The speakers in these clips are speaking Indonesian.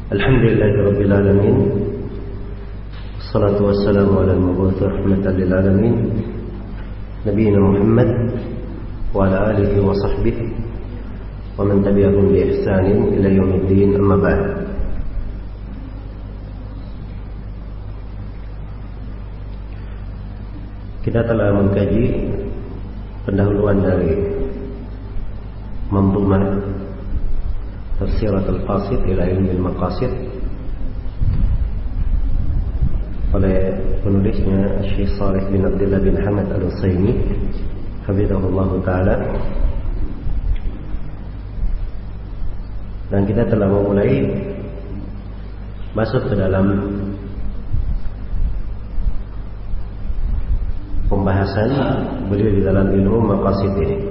Alhamdulillahirabbil alamin. Wassalatu wassalamu ala al-mab'uts rahmatan lil alamin. Nabiyina Muhammad wa ala alihi wa sahbihi wa man tabi'ahum bi ihsanin ila yaumiddin, amma ba'd. Kita telah mengkaji pendahuluan dari Manzumah Tafsirat al-Qasid ila ilmi al-Maqasid oleh penulisnya Syekh Shalih bin Abdullah bin Hamad Al-Utsaimin hafizahullah ta'ala. Dan kita telah memulai masuk ke dalam pembahasan beliau di dalam ilmu maqasid ini.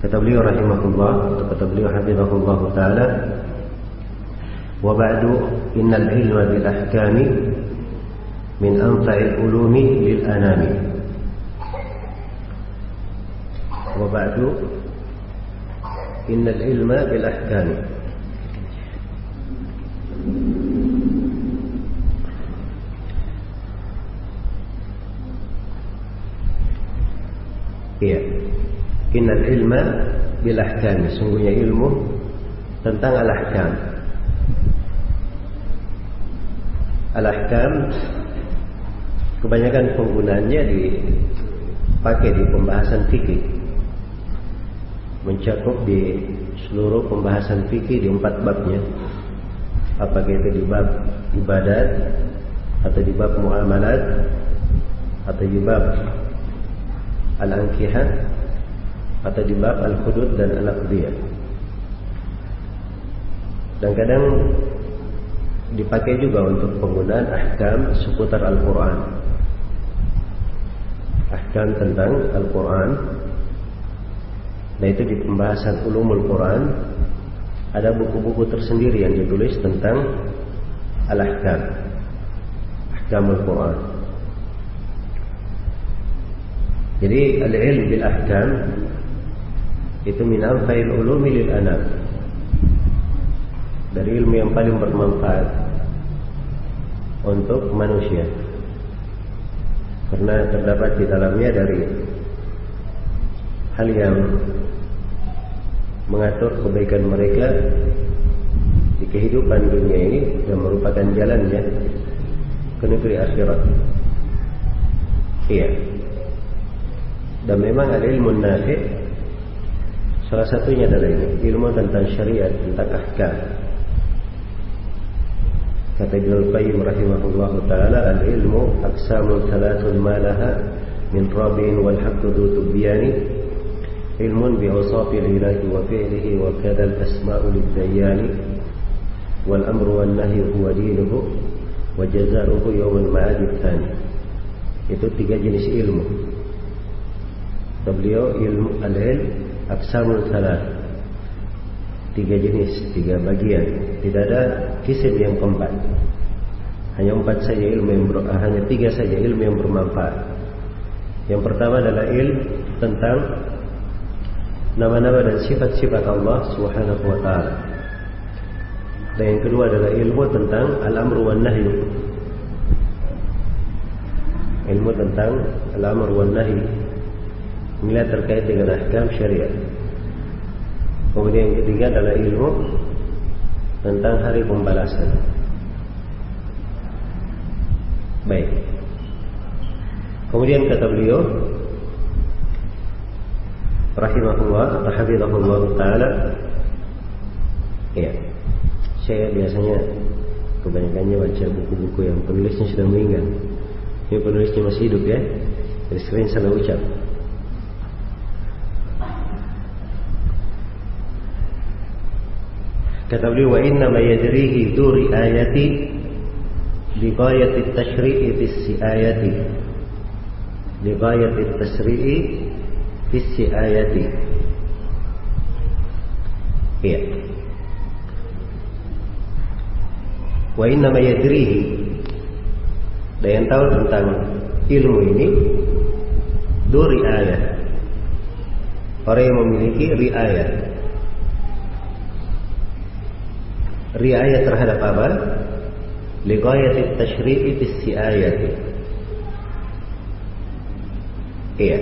Kata beliau rahimahullah, kata beliau hafizahullah ta'ala, wa ba'du innal ilma bil ahkami min anfa'il ulumi lil anami. Wa ba'du innal ilma bil ahkami, iya, innal ilma bil ahkam, sungguhnya ilmu tentang al-ahkam. Al-ahkam kebanyakan penggunaannya dipakai di pembahasan fikih, mencakup di seluruh pembahasan fikih di 4 babnya, apakah itu di bab ibadat atau di bab muamalat atau di bab al-ankihah atau di bab al-hudud dan al-aqdiyah. Dan kadang dipakai juga untuk penggunaan ahkam seputar Al-Quran, ahkam tentang Al-Quran. Nah, itu di pembahasan ulumul Quran ada buku-buku tersendiri yang ditulis tentang al-ahkam, ahkamul Quran. Jadi al-ilm bil ahkam itu min anfa'il ulumi lil anam, dari ilmu yang paling bermanfaat untuk manusia, karena terdapat di dalamnya dari hal yang mengatur kebaikan mereka di kehidupan dunia ini dan merupakan jalannya ke negeri akhirat. Iya. Dan memang al-ilmu nafi' salah satunya adalah ini, ilmu tentang syariat, tentang ahkam. Kata Ibnu Al-Qayyim rahimahullah ta'ala, al-ilmu aqsamun thalathun ma laha min rabi'in wal haqqu dhu tubyani, ilmun bi awsafil ilahi wa fi'lihi wa kadha al-asma'u lid-dayyani wal amru wan nahyu huwa dinuhu wa jazaa'uhu yawmal ma'ad ats-tsani. Itu 3 jenis ilmu. Beliau ilmu al-ilm aqsamul thalath, 3 jenis, 3 bagian. Tidak ada kisim yang keempat. Hanya 4 saja ilmu yang hanya 3 saja ilmu yang bermanfaat. Yang pertama adalah ilmu tentang nama-nama dan sifat-sifat Allah Subhanahu wa ta'ala. Dan yang kedua adalah ilmu tentang al-amru wan nahyu, ilmu tentang al-amru wan nahyu, nilai terkait dengan ahkam syariat. Kemudian yang ketiga adalah ilmu tentang hari pembalasan. Baik. Kemudian kata beliau rahimahullah atau hafizahullah ta'ala, ya, saya biasanya kebanyakannya baca buku-buku yang penulisnya sudah meninggal. Ini penulisnya masih hidup ya, jadi sering salah ucap. Kata beliau, wa inna ma yadrihi du riayati li ghayati at-tashri'i fi as-si'ayati, li ghayati at-tashri'i fi as-si'ayati. Iya. Wa inna ma yadrihi, dan yang tahu tentang ilmu ini du riayah, orang yang memiliki riayah. riayah terhadap apa? Lighayati tashri'i bis-si'ayati. Iya.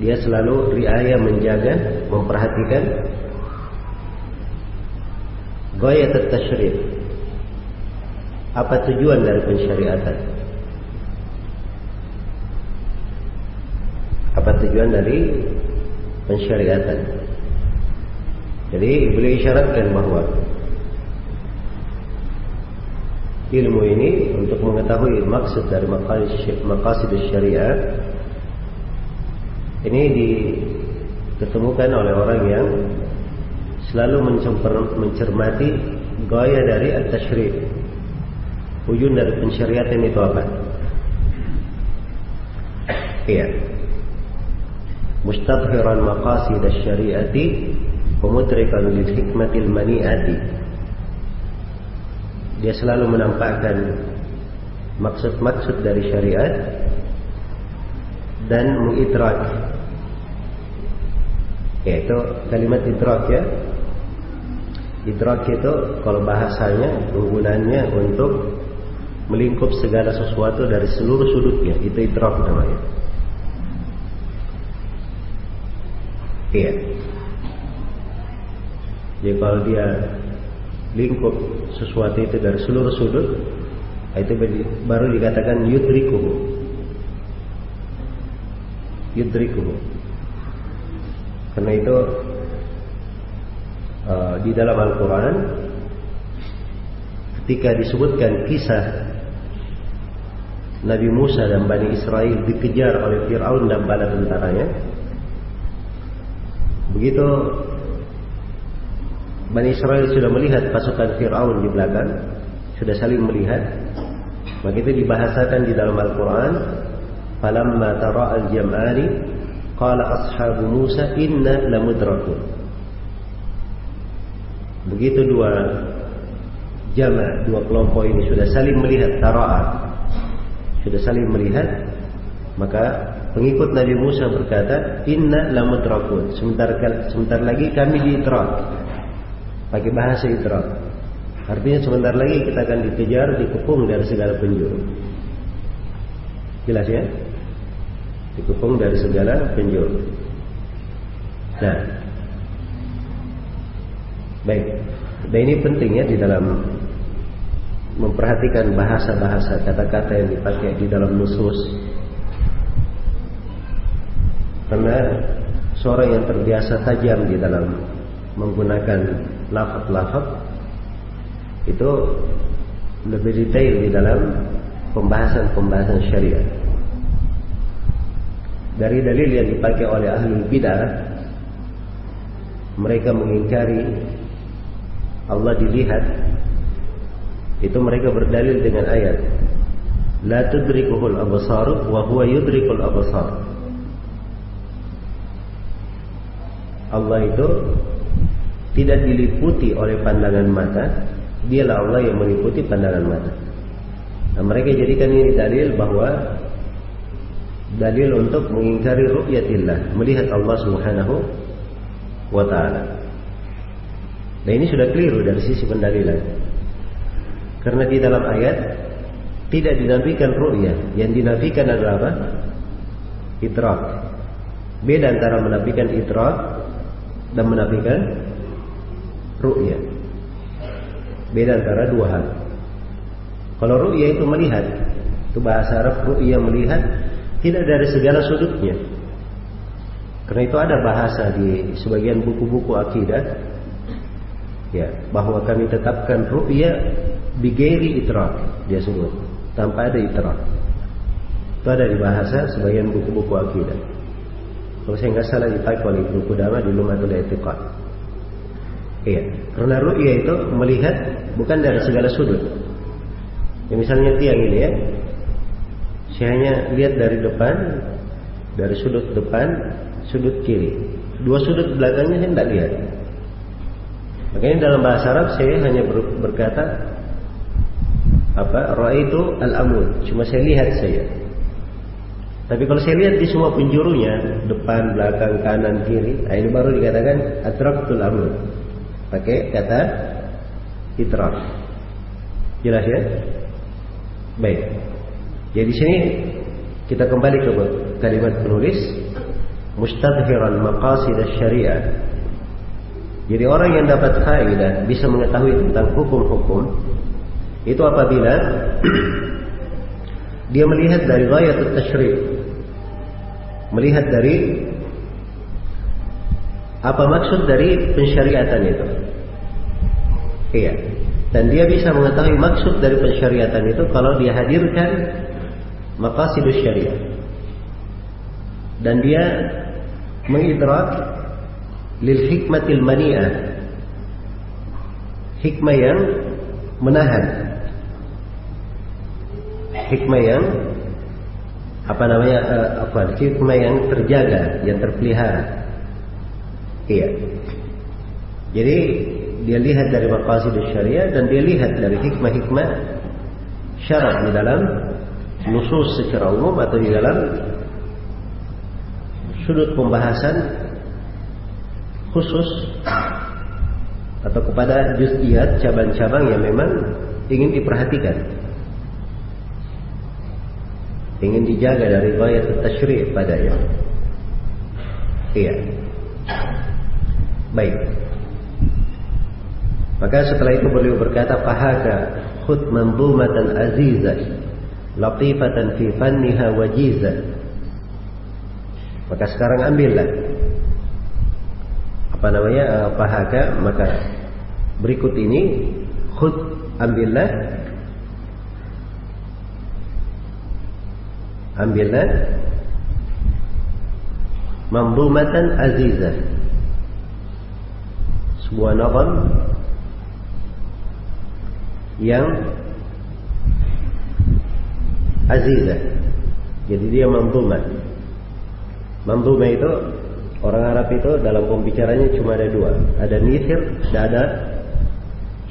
Dia selalu riayah, menjaga, memperhatikan ghayat at-tashri'. Apa tujuan dari pensyariatan? Apa tujuan dari pensyariatan? Jadi beliau isyaratkan bahwa ilmu ini untuk mengetahui maksud dari maqasid syariah ini diketemukan oleh orang yang selalu mencermati gaya dari at-tashri'. Ujung dari pensyariatan itu apa? Iya. Mustadhiran maqasid asy-syari'ati wa mudrikan lil hikmatil mani'ati. Dia selalu menampakkan maksud-maksud dari syariat dan mengidrak. Yaitu kalimat idrak ya. Idrak itu kalau bahasanya penggunaannya untuk melingkup segala sesuatu dari seluruh sudutnya, itu idrak namanya. Iya. Jadi kalau dia lingkup sesuatu itu dari seluruh sudut, itu baru dikatakan yudrikuhu. Yudrikuhu. Karena itu di dalam Al-Quran ketika disebutkan kisah Nabi Musa dan Bani Israel dikejar oleh Fir'aun dan bala tentaranya, begitu Bani Israel sudah melihat pasukan Fir'aun di belakang, sudah saling melihat, maka itu dibahasakan di dalam Al-Quran, falamma tara'al jam'ani qala ashabu Musa inna lamudrakun. Begitu dua jama', dua kelompok ini sudah saling melihat, tara'a, sudah saling melihat, maka pengikut Nabi Musa berkata, inna lamudrakun. Sebentar lagi kami diidrak. Pakai bahasa idrak. Artinya sebentar lagi kita akan dikejar, dikepung dari segala penjuru. Jelas ya? Dikepung dari segala penjuru. Nah, baik. Dan ini penting ya di dalam memperhatikan bahasa-bahasa, kata-kata yang dipakai di dalam nusus. Karena seorang yang terbiasa tajam di dalam menggunakan lafaz-lafaz itu lebih detail di dalam pembahasan syariat. Dari dalil yang dipakai oleh ahli bidah, mereka mengingkari Allah dilihat, itu mereka berdalil dengan ayat la tudrikuhul absar wa huwa yudrikul absar. Allah itu tidak diliputi oleh pandangan mata, dialah Allah yang meliputi pandangan mata. Nah, mereka jadikan ini dalil bahwa dalil untuk mengingkari ru'yatillah, melihat Allah Subhanahu wa ta'ala. Nah, ini sudah keliru dari sisi pendalilan. Karena di dalam ayat tidak dinafikan ru'yah, yang dinafikan adalah apa? Idrak. Beda antara menafikan idrak dan menafikan ru'yah. Beda antara dua hal. Kalau ru'yah itu melihat, itu bahasa Arab, ru'yah melihat tidak dari segala sudutnya. Karena itu ada bahasa di sebagian buku-buku akidah, ya, bahwa kami tetapkan ru'yah bighairi idrak, dia sebut, tanpa ada idrak. Itu ada di bahasa sebagian buku-buku akidah. Kalau saya nggak salah dipakai oleh Ibnu Qudamah di Lum'atul I'tiqad. Iya, karena ru'yah itu melihat bukan dari segala sudut. Ya, misalnya tiang ini ya, saya hanya lihat dari depan, dari sudut depan, sudut kiri. Dua sudut belakangnya saya tidak lihat. Makanya dalam bahasa Arab saya hanya berkata ra'aitu al-amud, cuma saya lihat saya. Tapi kalau saya lihat di semua penjurunya, depan, belakang, kanan, kiri, ini baru dikatakan adraktul amud. Pakai kata idrak. Jelas ya? Baik. Jadi di sini kita kembali ke kalimat penulis mustadhiran maqasid asy-syariah. Jadi orang yang dapat faedah bisa mengetahui tentang hukum-hukum itu apabila dia melihat dari ghayatut tasyri', melihat dari apa maksud dari pensyariatan itu. Iya. Dan dia bisa mengetahui maksud dari pensyariatan itu kalau dia hadirkan maqasidus syariah. Dan dia mengidrak lil hikmatil mani'ah, hikmah yang menahan, hikmah yang hikmah yang terjaga, yang terpelihara. Iya. Jadi dia lihat dari maqasidus syariah dan dia lihat dari hikmah-hikmah syarak di dalam nusus secara umum atau di dalam sudut pembahasan khusus atau kepada juz'iyat, cabang-cabang yang memang ingin diperhatikan, ingin dijaga dari ghayatut tasyri' padanya. Iya. Baik. Maka setelah itu beliau berkata, fahaka khud manzumatan azizah latifatan fi fanniha wajizah. Maka sekarang ambillah fahaka, maka berikut ini khud, ambillah manzumatan azizah, sebuah nazam yang azizah. Jadi dia manzumah. Manzumah itu orang Arab itu dalam pembicaranya cuma ada dua, ada nithir dan ada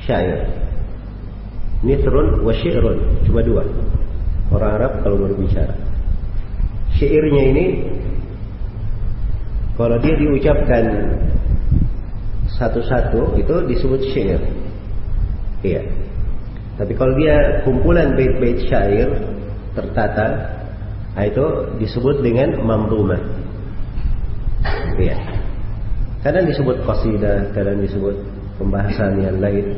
syair. Nithrun wa syi'run, cuma dua orang Arab kalau berbicara. Syairnya ini kalau dia diucapkan satu-satu itu disebut syair. Iya. Tapi kalau dia kumpulan bait-bait syair tertata, itu disebut dengan manzumah. Iya. Kadang disebut qasidah, kadang disebut pembahasan yang lain.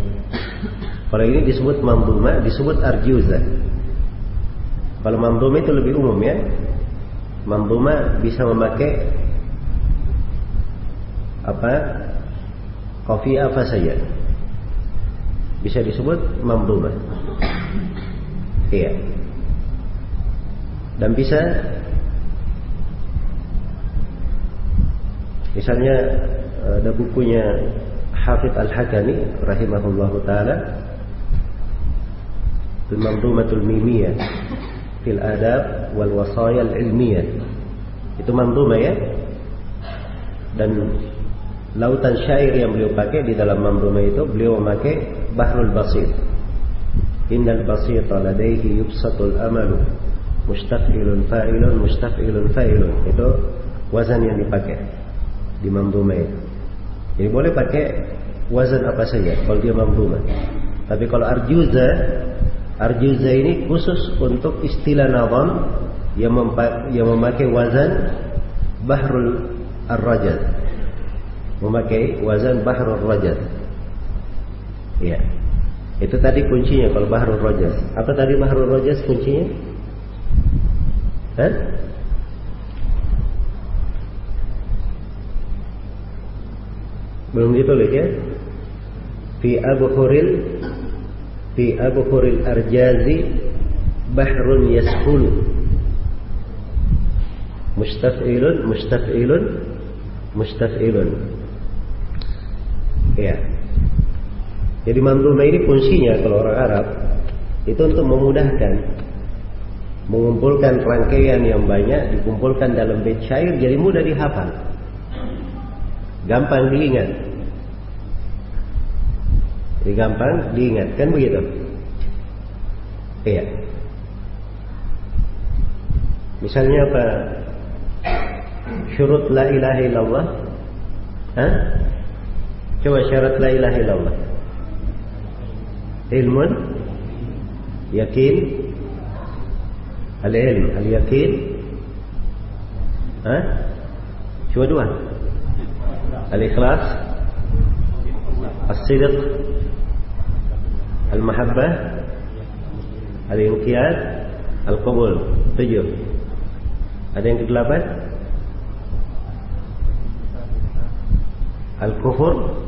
Kalau ini disebut manzumah, disebut arjuzah. Kalau manzumah itu lebih umum ya. Manzumah bisa memakai qafiyah apa saja. Bisa disebut manzumah. Iya. Dan bisa misalnya ada bukunya Hafidz Al-Hakami rahimahullahu taala, Al-Manzumatul Mimiyah fil Adab wal Wasaya Al-Ilmiyah. Itu manzumah ya. Dan lautan syair yang beliau pakai di dalam manzumah itu, beliau memakai Bahrul Basit. Innal basita ladaihi yubsatul amalu mustaf'ilun fa'ilun mustaf'ilun fa'ilun. Itu wazan yang dipakai di manzumah itu. Jadi boleh pakai wazan apa saja kalau dia manzumah. Tapi kalau arjuzah ini khusus untuk istilah nazam yang memakai wazan Bahrul Ar-Rajaz. Memakai wazan Bahrul Rajaz. Iya. Itu tadi kuncinya kalau Bahrul Rajaz. Apa tadi Bahrul Rajaz kuncinya? Hah? Belum ditulis ya? Fi abhuril arjazi bahrun yashulu. Mustaf'ilun. Ya. Jadi manzumah ini fungsinya kalau orang Arab itu untuk memudahkan, mengumpulkan rangkaian yang banyak, dikumpulkan dalam bait syair, jadi mudah dihafal, gampang diingat. Jadi gampang diingat, kan begitu? Iya. Misalnya apa? Syurut la ilaha illallah. Hah? Coba syarat la ilaha illallah. Ilmun yakin, al-ilm, al-yakin. Cuma dua. Al-ikhlas, as-sidq, al-mahabbah, al-inqiyad, al-qabul. 7. Ada yang ke-8? Al-kufur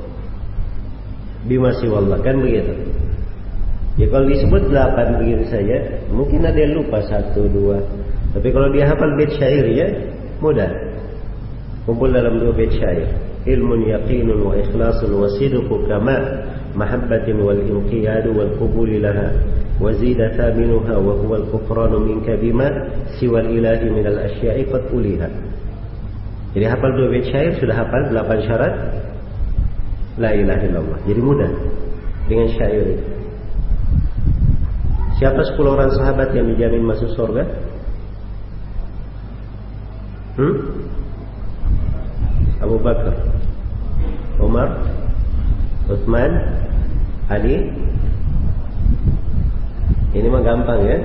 bima siwallah, kan begitu. Ya kalau disebut 8 begitu saja, mungkin ada yang lupa 1, 2. Tapi kalau dia hafal bait syair ya mudah. Kumpul dalam 2 bait syair. Ilmun yaqinun wa ikhlasun wa sidqu kama mahabbatin wal inqiyadu wal qubul laha wa zida thaminuha wa huwa al kufranu minka bima siwa al ilahi min al asya'i qad uliha. Jadi hafal 2 bait syair sudah hafal 8 syarat la ilaha illallah. Jadi mudah dengan syair itu. Siapa 10 orang sahabat yang dijamin masuk surga? Abu Bakar, Umar, Utsman, Ali. Ini mah gampang ya.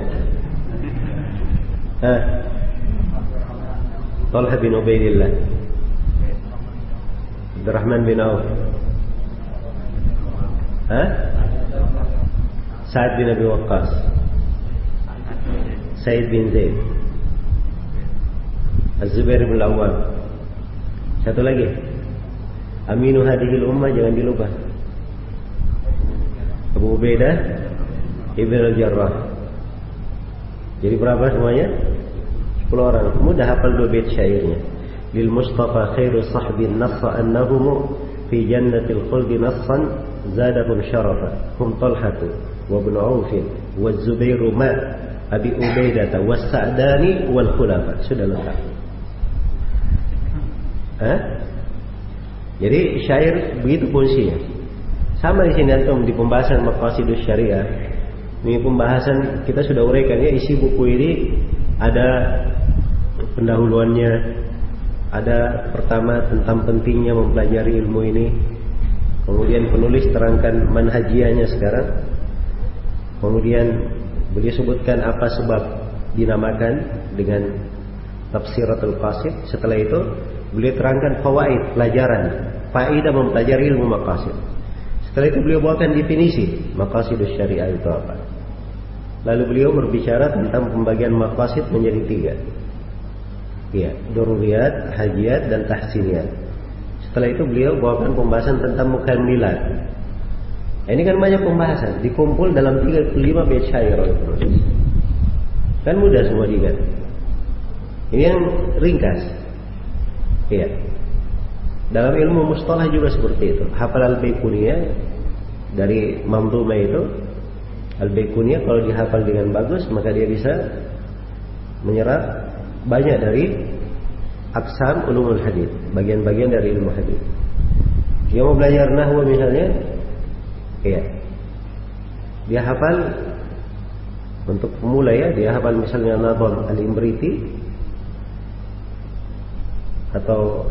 Talha bin Ubaidillah, Abdurrahman bin Auf, Sa'ad bin Abi Waqqas, Sa'id bin Zaid, Az-Zubair bin Al-Awwam. Satu lagi, Aminu hadhil ummah, jangan dilupa, Abu Ubaidah Ibn al-Jarrah. Jadi berapa semuanya? 10 orang. Mudah hafal 2 bait syairnya. Lil Mustafa khairu sahbin nassa annahum fi jannatil khuldi nassan zadahum syarafa hum Talhatu wa ibn Auf wa Zubairu ma Abi Ubaidah wa Sa'dani wal khulafa. Sudah lengkap. Jadi syair begitu fungsinya. Sama di sini antum di pembahasan maqasidus syariah. Ini pembahasan kita sudah uraikan ya, isi buku ini ada pendahuluannya, ada pertama tentang pentingnya mempelajari ilmu ini. Kemudian penulis terangkan manhajianya sekarang. Kemudian beliau sebutkan apa sebab dinamakan dengan Tafsiratul Qasid. Setelah itu beliau terangkan fawaid, pelajaran, faedah mempelajari ilmu maqasid. Setelah itu beliau bawakan definisi maqasidus syariah itu apa. Lalu beliau berbicara tentang pembagian maqasid menjadi 3. Ya, daruriyat, hajiyat, dan tahsiniyat. Setelah itu beliau bawakan pembahasan tentang mukammilat. Ini kan banyak pembahasan, dikumpul dalam 35 bait syair oleh penulis. Kan mudah semua diingat. Ini yang ringkas. Iya. Dalam ilmu mustalah juga seperti itu. Hafal al-Baiquniyah dari Mamdumah itu, al-Baiquniyah kalau dihafal dengan bagus maka dia bisa menyerap banyak dari aqsam ulumul hadits, bagian-bagian dari ilmu hadits. Dia mau belajar nahwu misalnya, iya, dia hafal untuk pemula ya, dia hafal misalnya Nadham al-Imriti, atau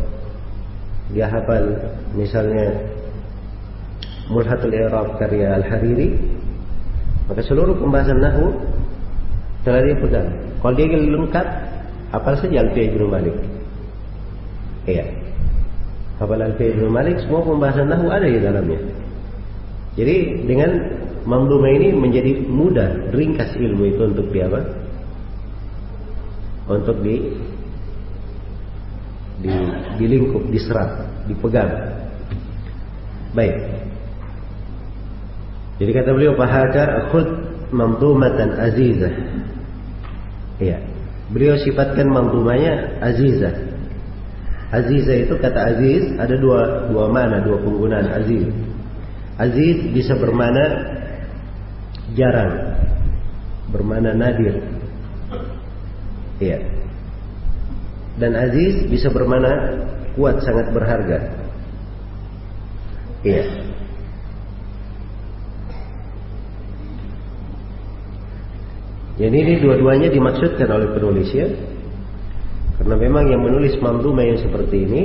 dia hafal misalnya Mulhatul I'rab karya Al-Hariri, maka seluruh pembahasan nahwu telah dia pegang. Kalau dia ingin lengkap, hafal saja Alfiyah Ibnu Malik. Iya, hafal Alfiyah Ibnu Malik, semua pembahasan nahwu ada di dalamnya. Jadi dengan Mamdumah ini menjadi mudah, ringkas ilmu itu untuk apa? Untuk dilingkup, diserap, dipegang. Baik. Jadi kata beliau, "Fahakar khud mamdumatan azizah." Iya. Beliau sifatkan mamdumanya azizah. Azizah itu, kata aziz ada dua makna, 2 penggunaan aziz. Aziz bisa bermakna jarang, bermakna nadir. Iya. Dan aziz bisa bermakna kuat, sangat berharga. Iya. Jadi ini dua-duanya dimaksudkan oleh penulis ya. Karena memang yang menulis Mamdumah yang seperti ini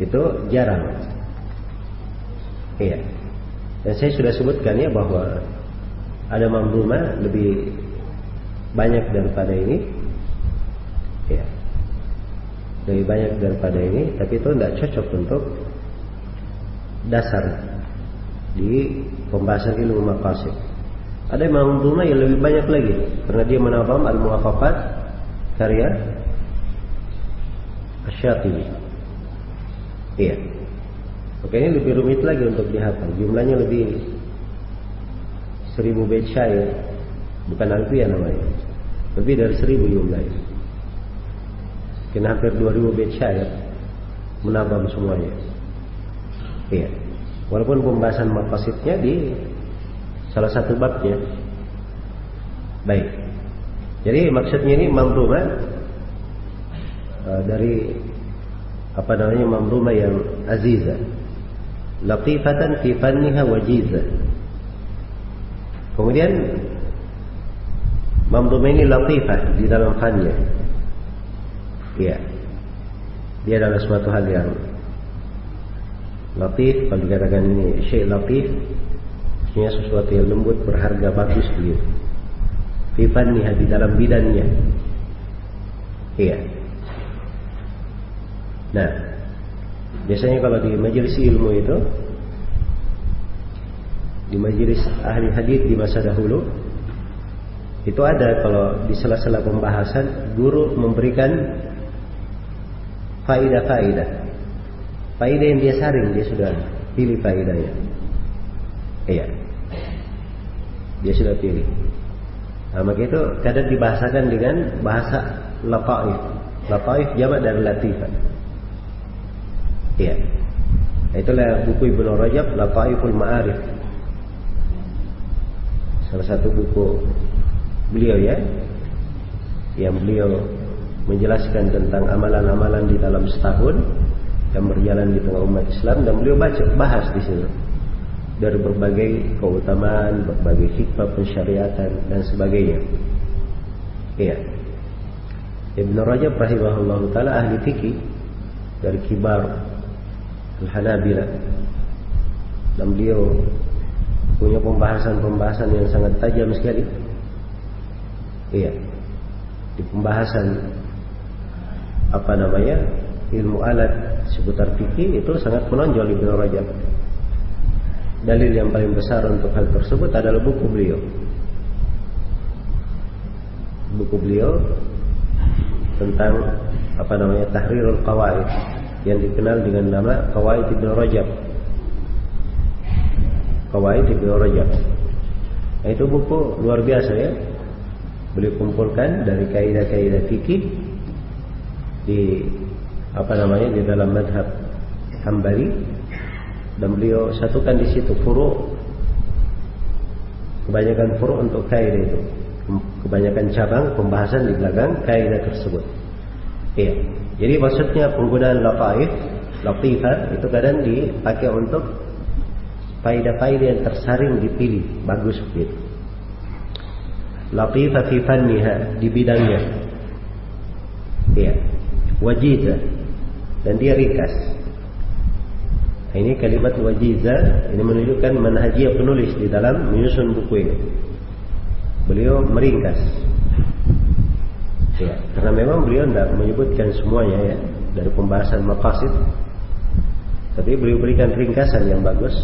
itu jarang. Iya. Dan saya sudah sebutkan ya bahwa ada mamdumah lebih banyak daripada ini, ya, lebih banyak daripada ini, tapi itu tidak cocok untuk dasar di pembahasan ilmu maqasid. Ada mamdumah yang lebih banyak lagi karena dia menabam al-muwafaqat karya Asy-Syatibi. Iya. Oke, ini lebih rumit lagi untuk dihafal. Jumlahnya lebih 1000 bait syair, bukan alfiyah namanya. Lebih dari 1000 jumlahnya. Kena hampir 2000 bait syair menabam semuanya. Iya. Walaupun pembahasan maqasidnya di salah satu babnya. Baik. Jadi maksudnya ini mamdumah dari apa namanya, mamdumah yang azizah, latifatan fi fanniha wajizah. Kemudian mamdumah ini latifah di dalam fannya. Iya. Dia adalah suatu hal yang latif. Kalau dikatakan ini syai' latif, maksudnya sesuatu yang lembut, berharga, bagus begitu. Fi fanniha, di dalam bidangnya. Iya. Nah, biasanya kalau di majelis ilmu itu, di majelis ahli hadits di masa dahulu, itu ada kalau di sela-sela pembahasan guru memberikan faidah-faidah yang dia saring, dia sudah pilih faidahnya. Iya, dia sudah pilih. Nah, maka itu kadang dibahasakan dengan bahasa lataif. Lataif jamak dari latifah. Iya. Itulah buku Ibnu Rajab, Lataiful Ma'arif. Salah satu buku beliau ya, yang beliau menjelaskan tentang amalan-amalan di dalam setahun yang berjalan di tengah umat Islam, dan beliau bahas di sini dari berbagai keutamaan, berbagai hikmah pensyariatan dan sebagainya. Iya. Ibnu Rajab rahimahullahu taala ahli fikih dari kibar Al-Hanabilah, dan beliau punya pembahasan-pembahasan yang sangat tajam sekali. Iya, di pembahasan apa namanya, ilmu alat seputar fikih itu sangat menonjol Ibnu Rajab. Dalil yang paling besar untuk hal tersebut adalah buku beliau. Buku beliau tentang apa namanya, Tahrirul Qawaid, yang dikenal dengan nama Qawaid Ibnu Rajab. Qawaid Ibnu Rajab. Nah, itu buku luar biasa ya. Beliau kumpulkan dari kaidah-kaidah fikih di apa namanya, di dalam madhab Hambali, dan beliau satukan di situ furu'. Kebanyakan furu' untuk kaidah itu. Kebanyakan cabang pembahasan di belakang kaidah tersebut. Iya. Jadi maksudnya penggunaan latifah itu kadang dipakai untuk faidah-faidah yang tersaring dipilih, bagus begitu. Latifah fi fanniha, di bidangnya. Iya. Wajizah, dan dia ringkas. Nah, ini kalimat wajizah ini menunjukkan manhajiyah penulis di dalam menyusun buku ini. Beliau meringkas. Ya, karena memang beliau tidak menyebutkan semuanya ya dari pembahasan maqasid, tapi beliau berikan ringkasan yang bagus.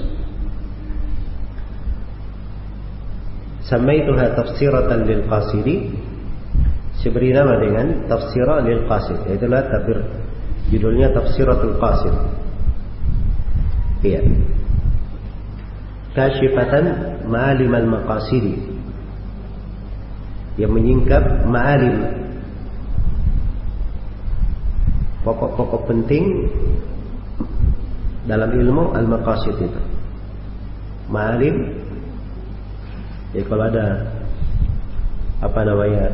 Samaituha tafsiratan lil qasidi, diberi nama dengan tafsirah lil qasid, yaitulah judulnya Tafsiratul Qasid. Iya. Kasyifatan ma'alim al-maqasidi, yang menyingkap ma'alim, pokok-pokok penting dalam ilmu al-maqasid itu. Ma'alim, ya kalau ada apa namanya,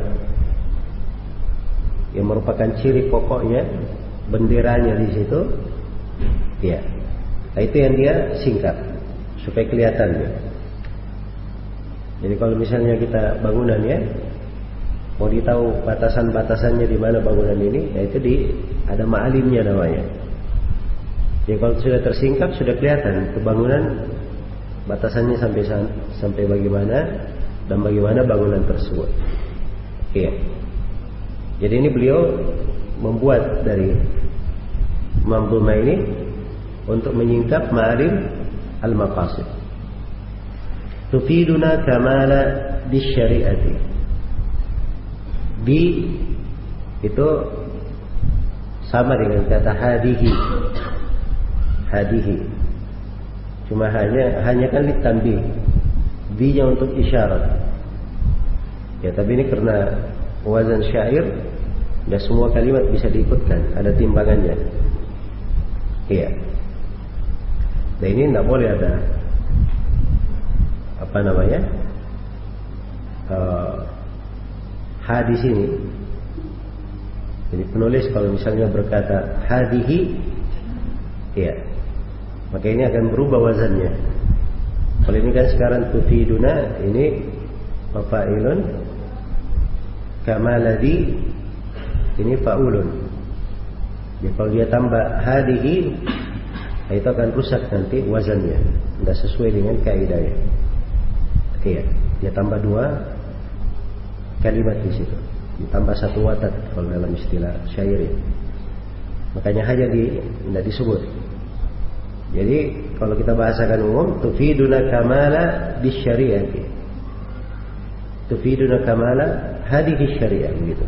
yang merupakan ciri pokoknya, benderanya di situ, ya. Nah, itu yang dia singkat supaya kelihatan ya. Jadi kalau misalnya kita bangunan ya, mau ditahu batasan-batasannya di mana bangunan ini, yaitu ada ma'alimnya namanya. Jadi kalau sudah tersingkap, sudah kelihatan ke bangunan batasannya sampai bagaimana dan bagaimana bangunan tersebut. Iya. Jadi ini beliau membuat dari manzumah ini untuk menyingkap ma'alim al-maqasid. Tufiduna kamala bisyari'ati. Bi itu sama dengan kata hadihi. Hadihi. Cuma hanya kan litanbih. Bi-nya untuk isyarat. Ya, tapi ini karena wazan syair, dan semua kalimat bisa diikutkan, ada timbangannya. Iya. Dan ini tidak boleh ada apa namanya hadis ini. Jadi penulis kalau misalnya berkata hadihi, ya, maka ini akan berubah wazannya. Kalau ini kan sekarang tufiduna, ini mafa'ilun, kamaladi, ini fa'ulun. Jadi kalau dia tambah hadihi, itu akan rusak nanti wazannya, tidak sesuai dengan kaidahnya. Iya, dia tambah dua kalimat di situ, ditambah satu watat kalau dalam istilah syairi. Makanya hanya tidak disebut. Jadi kalau kita bahasakan umum, tufiduna kamala bisyari'ati. Tufiduna kamala hadihi syari'ah, begitu.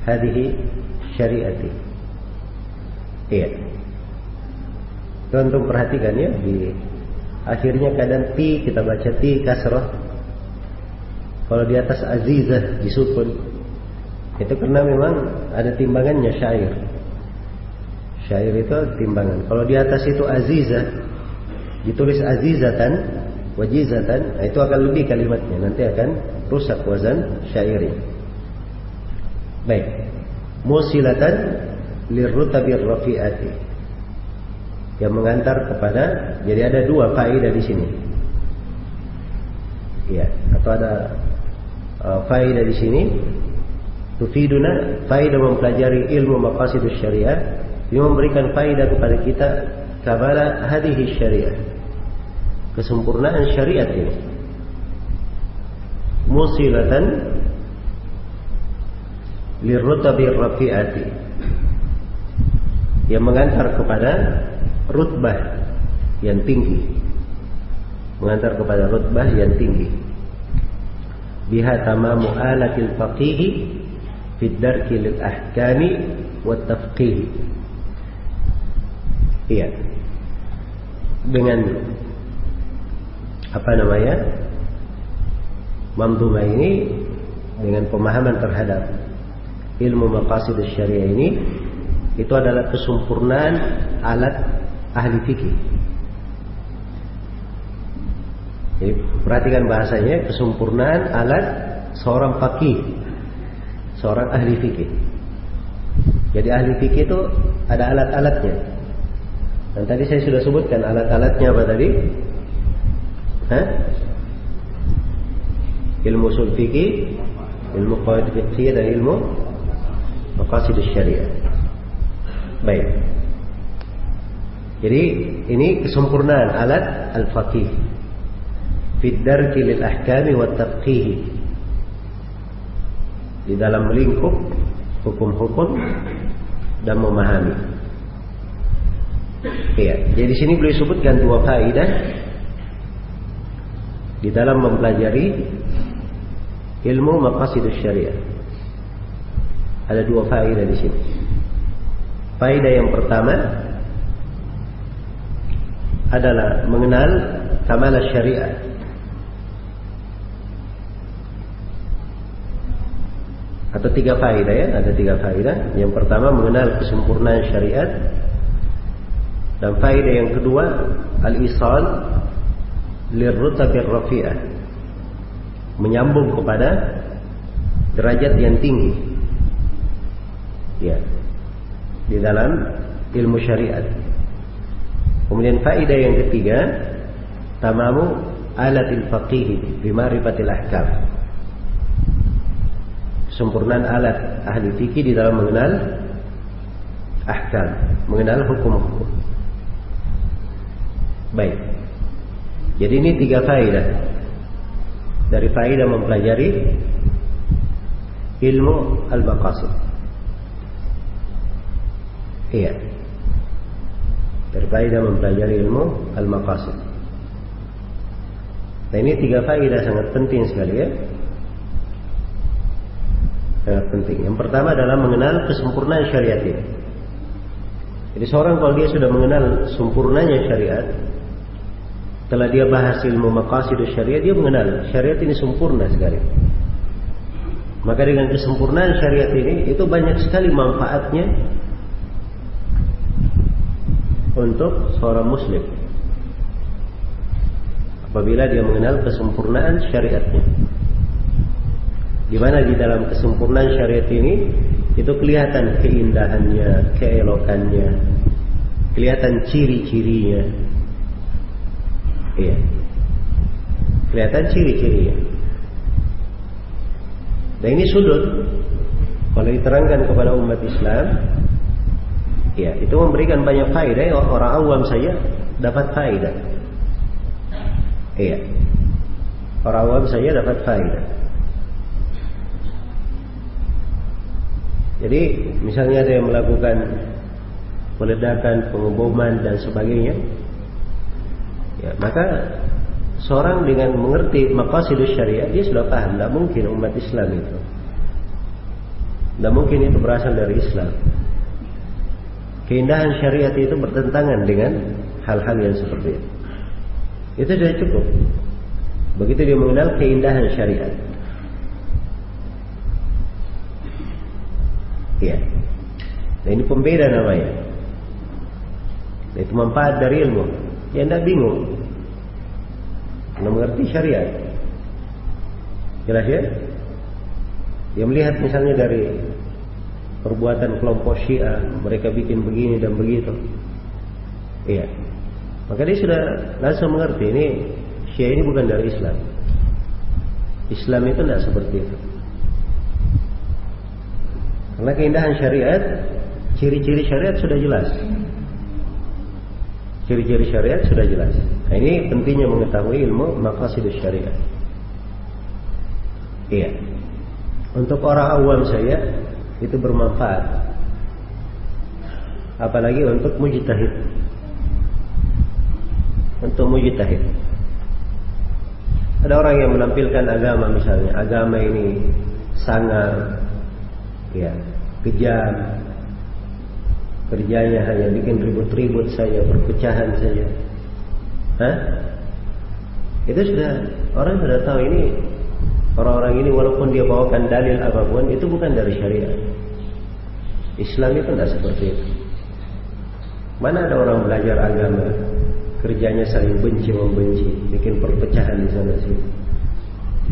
Hadihi syari'ati. Iya. Untuk perhatikan ya, di akhirnya kadang ti kita baca ti kasrah. Kalau di atas azizah disukun, itu karena memang ada timbangannya syair. Syair itu timbangan. Kalau di atas itu azizah, ditulis azizatan, wajizatan, itu akan lebih kalimatnya, nanti akan rusak wazan syairi. Baik. Musilatan lirrutabir rafi'ati, yang mengantar kepada, jadi ada dua faedah di sini. Ya, atau ada faedah di sini. Tufiduna, faedah mempelajari ilmu maqasidus syariah, dia memberikan faedah kepada kita kabala hadihi syariah, kesempurnaan syariat ini. Musilatan lirrutabir rafi'ati, yang mengantar kepada rutbah yang tinggi, mengantar kepada rutbah yang tinggi. Biha tamamu alatil faqihi fid darki lil ahkami wat tafqih. Iya. Dengan apa namanya? Manzumah ini, dengan pemahaman terhadap ilmu maqasidus syariah ini, itu adalah kesempurnaan alat ahli fikih. Jadi perhatikan bahasanya, kesempurnaan alat seorang faqih, seorang ahli fikih. Jadi ahli fikih itu ada alat-alatnya. Dan tadi saya sudah sebutkan alat-alatnya apa tadi? Ilmu ushul fikih, ilmu qawaid fiqhiyah, dan ilmu maqasidus syariah. Baik. Jadi ini kesempurnaan alat al-faqih fid darki lil ahkami wat tafqih, di dalam melingkup hukum-hukum dan memahami. Iya, jadi di sini beliau sebutkan dua faedah di dalam mempelajari ilmu maqasidus syariah. Ada dua faedah di sini. Faedah yang pertama adalah mengenal kamal syariah. Atau tiga faedah ya, ada tiga faedah. Yang pertama mengenal kesempurnaan syariat, dan faedah yang kedua al-isal lirrutabir rafi'ah, menyambung kepada derajat yang tinggi ya di dalam ilmu syariat. Kemudian faedah yang ketiga, tamamu alatil faqih bi ma'rifatil ahkam, kesempurnaan alat ahli fikih di dalam mengenal ahkam, mengenal hukum-hukum. Baik. Jadi ini 3 faedah dari faedah mempelajari ilmu al-maqasid. Iya. Dari faedah mempelajari ilmu al-maqasid. Nah, ini 3 faedah sangat penting sekali ya. Sangat penting. Yang pertama adalah mengenal kesempurnaan syariat ini. Jadi seorang kalau dia sudah mengenal sempurnanya syariat, setelah dia bahas ilmu maqasidus syariat, dia mengenal syariat ini sempurna sekali. Maka dengan kesempurnaan syariat ini, itu banyak sekali manfaatnya untuk seorang muslim apabila dia mengenal kesempurnaan syariatnya. Di mana di dalam kesempurnaan syariat ini itu kelihatan keindahannya, keelokannya, kelihatan ciri-cirinya. Iya. Kelihatan ciri-cirinya. Dan ini sudut kalau diterangkan kepada umat Islam, ya, itu memberikan banyak faedah. Orang awam saja dapat faedah. Iya. Orang awam saja dapat faedah. Jadi misalnya ada yang melakukan peledakan, pengeboman dan sebagainya, ya, maka seorang dengan mengerti maqasidus syariat, dia sudah paham. Tidak mungkin umat Islam itu, tidak mungkin itu berasal dari Islam. Keindahan syariat itu bertentangan dengan hal-hal yang seperti itu. Itu sudah cukup. Begitu dia mengenal keindahan syariat. Ya. Nah, ini pembeda namanya. Nah, itu manfaat dari ilmu. Ya, tidak bingung. Anda mengerti syariat. Jelas ya? Dia melihat misalnya dari perbuatan kelompok Syiah, mereka bikin begini dan begitu. Iya. Maka dia sudah langsung mengerti ini Syiah ini bukan dari Islam. Islam itu tidak seperti itu. Karena keindahan syariat, ciri-ciri syariat sudah jelas. Ciri-ciri syariat sudah jelas. Nah, ini pentingnya mengetahui ilmu maqasidus syariat. Iya. Untuk orang awam saya itu bermanfaat. Apalagi untuk mujtahid. Untuk mujtahid. Ada orang yang menampilkan agama misalnya, agama ini sangar, ya, kejam, kerjanya hanya bikin ribut-ribut saja, perpecahan saja. Itu sudah orang sudah tahu ini orang-orang ini walaupun dia bawakan dalil apapun itu bukan dari syariat. Islam itu tidak seperti itu. Mana ada orang belajar agama kerjanya saling benci membenci, bikin perpecahan di sana sini,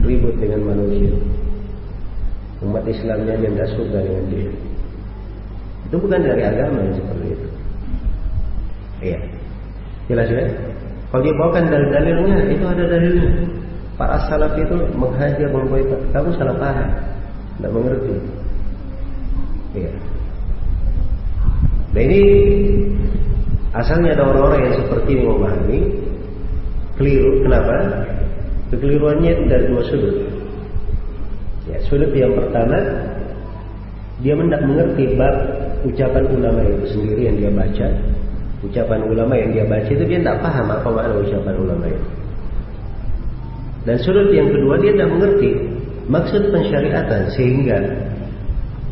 ribut dengan manusia. Umat Islamnya yang tidak suka dengan dia. Itu bukan dari agama yang seperti itu. Iya. Jelas ya? Kalau dia bawakan dalil-dalilnya, itu ada dalilnya. Para salaf itu menghajar, memboikot. Kamu salah paham, tidak mengerti. Iya. Nah, ini asalnya ada orang-orang yang seperti ini memahami keliru. Kenapa? Kekeliruannya itu dari 2 sudut. Ya, sudut yang pertama, dia tidak mengerti bab ucapan ulama itu sendiri yang dia baca. Ucapan ulama yang dia baca itu dia tidak paham apa makna ucapan ulama itu. Dan sudut yang kedua, dia tidak mengerti maksud pensyariatan, sehingga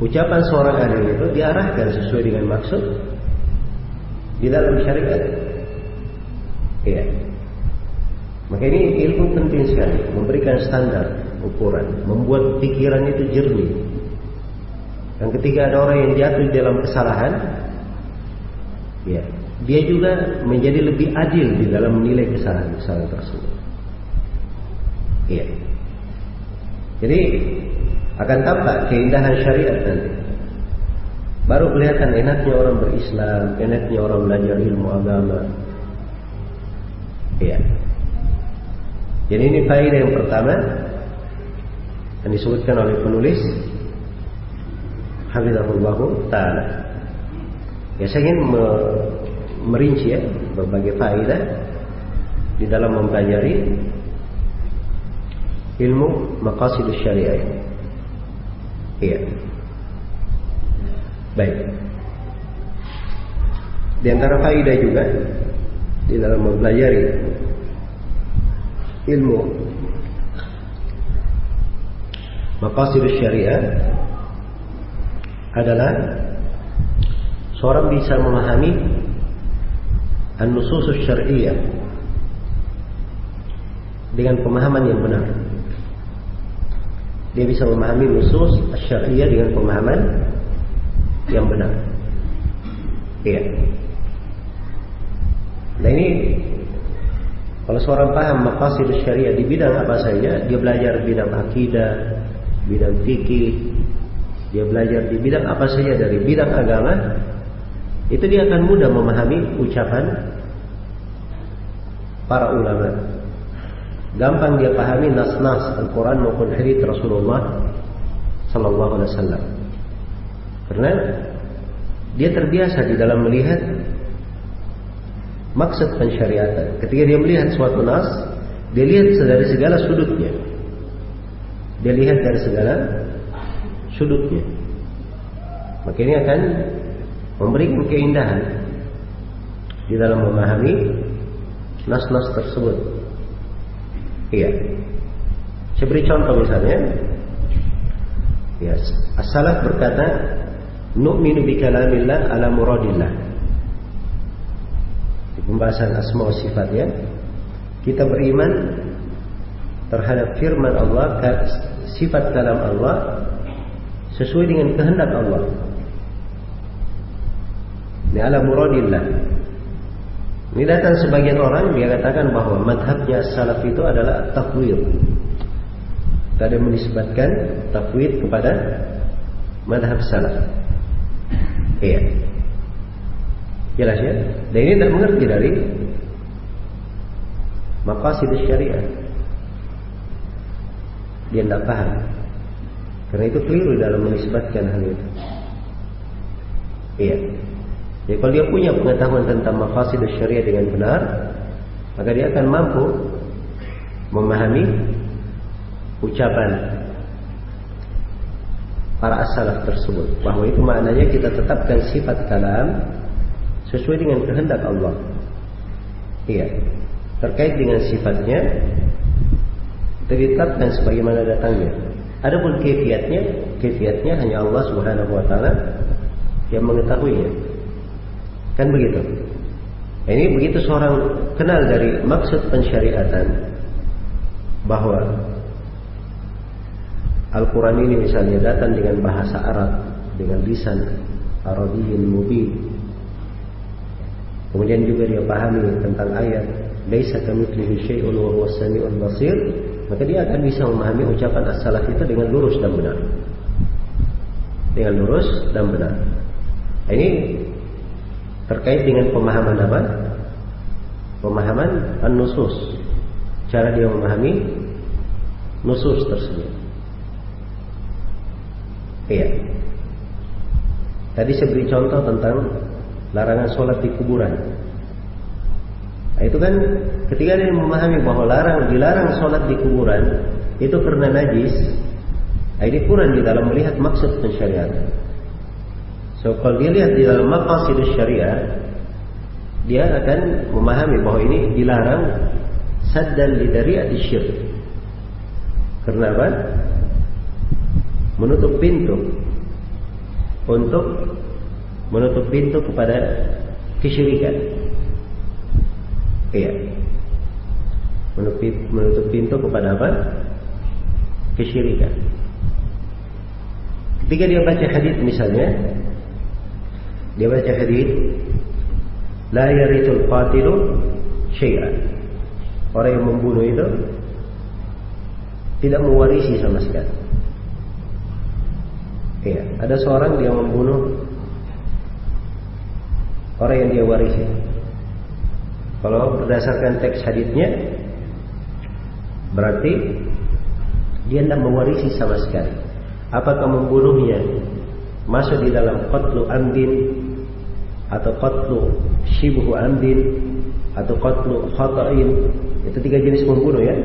ucapan seorang alim itu diarahkan sesuai dengan maksud di dalam syariat. Iya. Maka ini ilmu penting sekali, memberikan standar ukuran, membuat pikiran itu jernih. Dan ketika ada orang yang jatuh dalam kesalahan, ya, dia juga menjadi lebih adil di dalam menilai kesalahan-kesalahan tersebut. Iya. Jadi akan tampak keindahan syariat nanti. Baru kelihatan enaknya orang berislam, enaknya orang belajar ilmu agama. Iya. Jadi ini faedah yang pertama yang disebutkan oleh penulis Hafizahullah Ta'ala. Ya, saya ingin merinci ya berbagai faedah di dalam mempelajari ilmu maqasidus syariah. Iya. Baik. Di antara faedah juga di dalam mempelajari ilmu maqasidus syariah adalah seorang bisa memahami an-nususus syar'iyyah dengan pemahaman yang benar. Dia bisa memahami nusus syar'iyyah dengan pemahaman yang benar. Iya. Nah ini kalau seorang paham maqasidus syariah di bidang apa saja, dia belajar bidang akidah, bidang fikih, dia belajar di bidang apa saja dari bidang agama, itu dia akan mudah memahami ucapan para ulama. Gampang dia pahami nas-nas Al-Quran maupun hadits Rasulullah Sallallahu Alaihi Wasallam. Karena dia terbiasa di dalam melihat maksud pensyariatan. Ketika dia melihat suatu nas, dia lihat dari segala sudutnya. Dia lihat dari segala sudutnya. Maka ini akan memberikan keindahan di dalam memahami nas-nas tersebut. Iya. Saya beri contoh misalnya. Ya, as-salaf berkata, "Nu'minu bi kalamillah ala muradillah." Di pembahasan asma wa sifat ya. Kita beriman terhadap firman Allah, sifat kalam Allah sesuai dengan kehendak Allah. Ini ala muradillah. Ini datang sebagian orang dia katakan bahwa madhabnya salaf itu adalah tafwid. Tadi menisbatkan tafwid kepada madhab salaf. Iya. Jelas ya? Dan ini tidak mengerti dari maqasidus syariah. Dia tidak paham. Karena itu keliru dalam menisbatkan hal itu. Iya. Jadi kalau dia punya pengetahuan tentang maqasidus syariah dengan benar, maka dia akan mampu memahami ucapan para as-salaf tersebut, bahwa itu maknanya kita tetapkan sifat kalam sesuai dengan kehendak Allah. Iya. Terkait dengan sifatnya ditetapkan sebagaimana datangnya. Adapun kaifiatnya hanya Allah Subhanahu wa taala yang mengetahuinya. Kan begitu. Ini begitu seorang kenal dari maksud pensyariatan, bahwa Al-Quran ini misalnya datang dengan bahasa Arab, dengan lisan Arabiyyin mubin. Kemudian juga dia pahami tentang ayat laisa kamitslihi syai'un wa huwas samiul basir, maka dia akan bisa memahami ucapan as-salaf itu dengan lurus dan benar. Dengan lurus dan benar. Ini terkait dengan pemahaman apa? Pemahaman an-nusus. Cara dia memahami nusus tersebut. Iya. Tadi saya beri contoh tentang larangan sholat di kuburan. Nah, itu kan ketika dia memahami bahwa dilarang sholat di kuburan itu karena najis. Nah, ini kurang di dalam melihat maksud pensyariatan. So kalau dia lihat di dalam maqasidus syariah, dia akan memahami bahwa ini dilarang saddan lidari'ati syirk. Karena apa? Menutup pintu kepada kesyirikan. Iya. Menutup pintu kepada apa? Kesyirikan. Ketika dia baca hadis misalnya, dia baca hadis la yarithul qatilu syai'an. Orang yang membunuh itu tidak mewarisi sama sekali. Iya, ada seorang dia membunuh orang yang dia warisi. Kalau berdasarkan teks hadisnya, berarti dia tidak mewarisi sama sekali. Apakah membunuhnya masuk di dalam qatlu amdin atau qatlu shibhu amdin, atau qatlu khata'in, itu 3 jenis membunuh ya.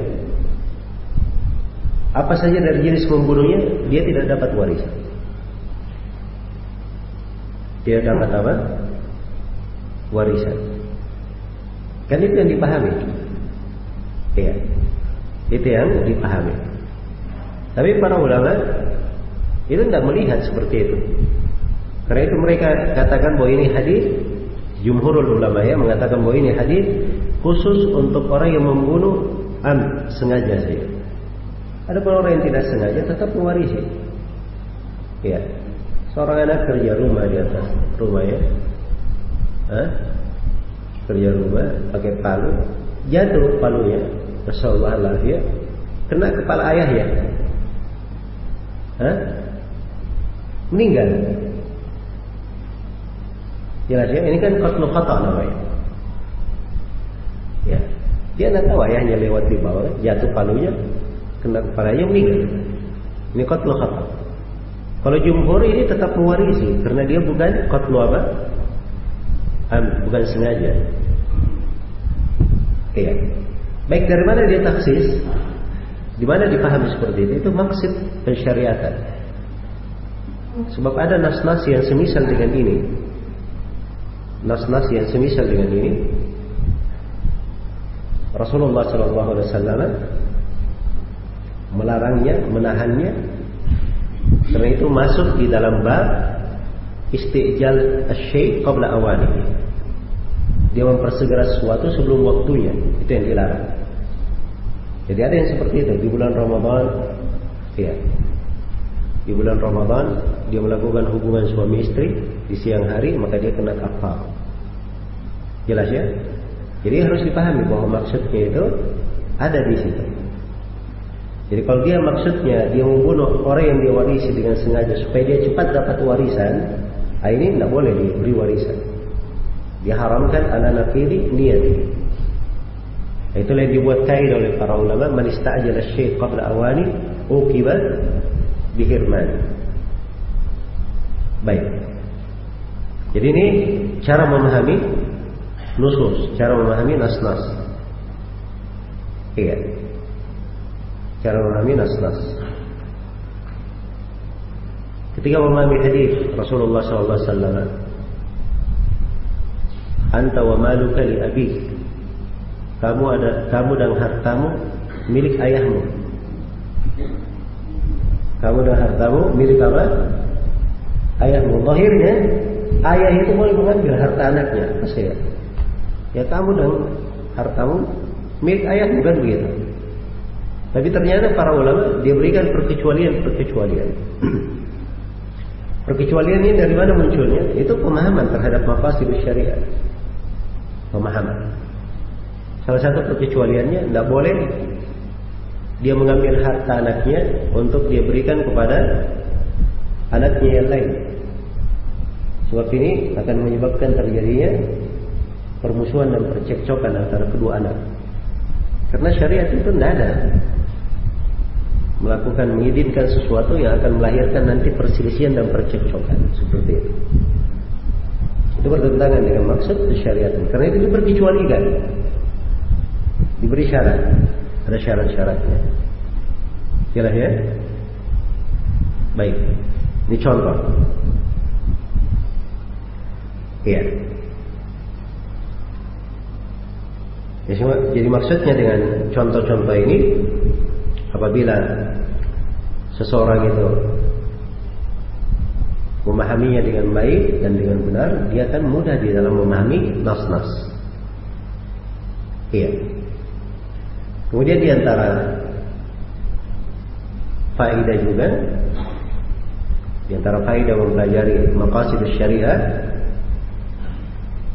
Apa saja dari jenis membunuhnya dia tidak dapat warisan. Tidak dapat apa? Warisan. Kan itu yang dipahami. Iya. Itu yang dipahami. Tapi para ulama itu tidak melihat seperti itu. Karena itu mereka katakan bahwa ini hadis, jumhurul ulama ya mengatakan bahwa ini hadis khusus untuk orang yang membunuh sengaja saja. Ada orang yang tidak sengaja tetap mewarisi. Ya. Seorang anak kerja rumah di atas rumah ya. Kerja rumah pakai palu, jatuh palunya, Rasulullah ya, kena kepala ayahnya. Meninggal. Jelas ya, ini kan qatlu khata namanya. Ya, dia tidak tahu ayahnya lewat di bawah, jatuh palunya, kena kepalanya meninggal. Ini qatlu khata. Kalau jumhur ini tetap mewarisi karena dia bukan qatlu apa? Bukan sengaja. Iya. Baik, dari mana dia taksis? Di mana dipahami seperti itu? Itu maksud pensyariatan. Sebab ada nas-nas yang semisal dengan ini. Nas-nas yang semisal dengan ini. Rasulullah SAW melarangnya, menahannya. Karena itu masuk di dalam bab istijal asy-syai' qabla awanihi. Dia mempersegera sesuatu sebelum waktunya. Itu yang dilarang. Jadi ada yang seperti itu di bulan Ramadan. Ya. Di bulan Ramadan dia melakukan hubungan suami istri di siang hari, maka dia kena kafar. Jelas ya? Jadi harus dipahami bahwa maksudnya itu ada di situ. Jadi kalau dia maksudnya dia membunuh orang yang dia warisi dengan sengaja supaya dia cepat dapat warisan, ini tidak boleh diberi warisan. Diharamkan ala naqidi niyati. Itulah yang dibuat kaidah oleh para ulama, man ista'jala asy-syai' qabla awani uqiba bihirman. Baik. Jadi ini cara memahami nusus, cara memahami nas-nas. Iya. Cara memahami nas-nas. Ketika memahami hadis Rasulullah SAW, anta wa maluka li abik, kamu dan hartamu milik ayahmu. Kamu dan hartamu milik apa? Ayahmu. Zahirnya ayah itu boleh mengambil harta anaknya. Pasti ya. Ya kamu dan hartamu milik ayahmu, kan begitu. Tapi ternyata para ulama dia berikan perkecualian. Perkecualian ini dari mana munculnya? Itu pemahaman terhadap maqasidus syariat. Pemahaman. Salah satu perkecualiannya, tidak boleh dia mengambil harta anaknya untuk dia berikan kepada anaknya yang lain. Sebab ini akan menyebabkan terjadinya permusuhan dan percekcokan antara kedua anak. Karena syariat itu tidak ada mengizinkan sesuatu yang akan melahirkan nanti perselisihan dan percekcokan seperti itu. Itu bertentangan dengan maksud syariat. Karena itu diperkecualikan, diberi syarat, ada syarat-syaratnya. Jelas ya? Baik, ini contoh. Iya. Jadi maksudnya dengan contoh-contoh ini, apabila seseorang itu memahaminya dengan baik dan dengan benar, dia akan mudah di dalam memahami nas-nas. Iya. Kemudian di antara faedah juga, di antara faedah mempelajari maqasidus syariah,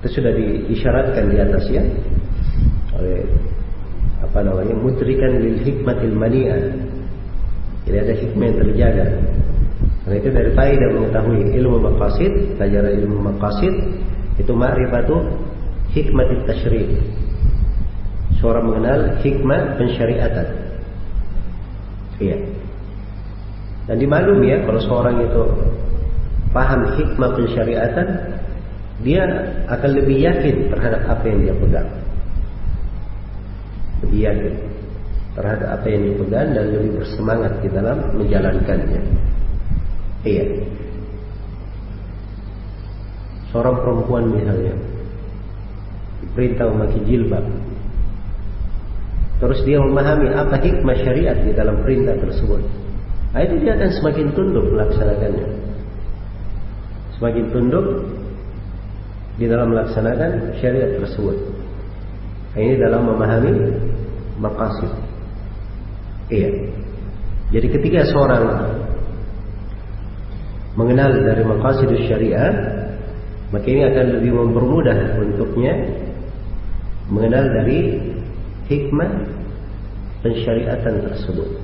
itu sudah diisyaratkan di atasnya oleh mudrikan lil hikmatil mani'ah. Jadi ada hikmah yang terjaga. Karena itu dari faedah mengetahui ilmu maqasid, pelajaran ilmu maqasid itu ma'rifatu hikmatit tasyri'. Seorang mengenal hikmah pensyariatan. Iya. Dan dimaklumi ya, kalau seorang itu paham hikmah pensyariatan, dia akan lebih yakin terhadap apa yang dia pegang. lebih yakin terhadap apa yang dipegang dan lebih bersemangat di dalam menjalankannya. Iya. Seorang perempuan misalnya diperintah memakai jilbab, terus dia memahami apa hikmah syariat di dalam perintah tersebut, itu dia akan semakin tunduk melaksanakannya, semakin tunduk di dalam melaksanakan syariat tersebut. Ini dalam memahami maqasid. Iya. Jadi ketika seorang mengenal dari maqasidus syariah, maka ini akan lebih mempermudah untuknya mengenal dari hikmah pensyariatan tersebut.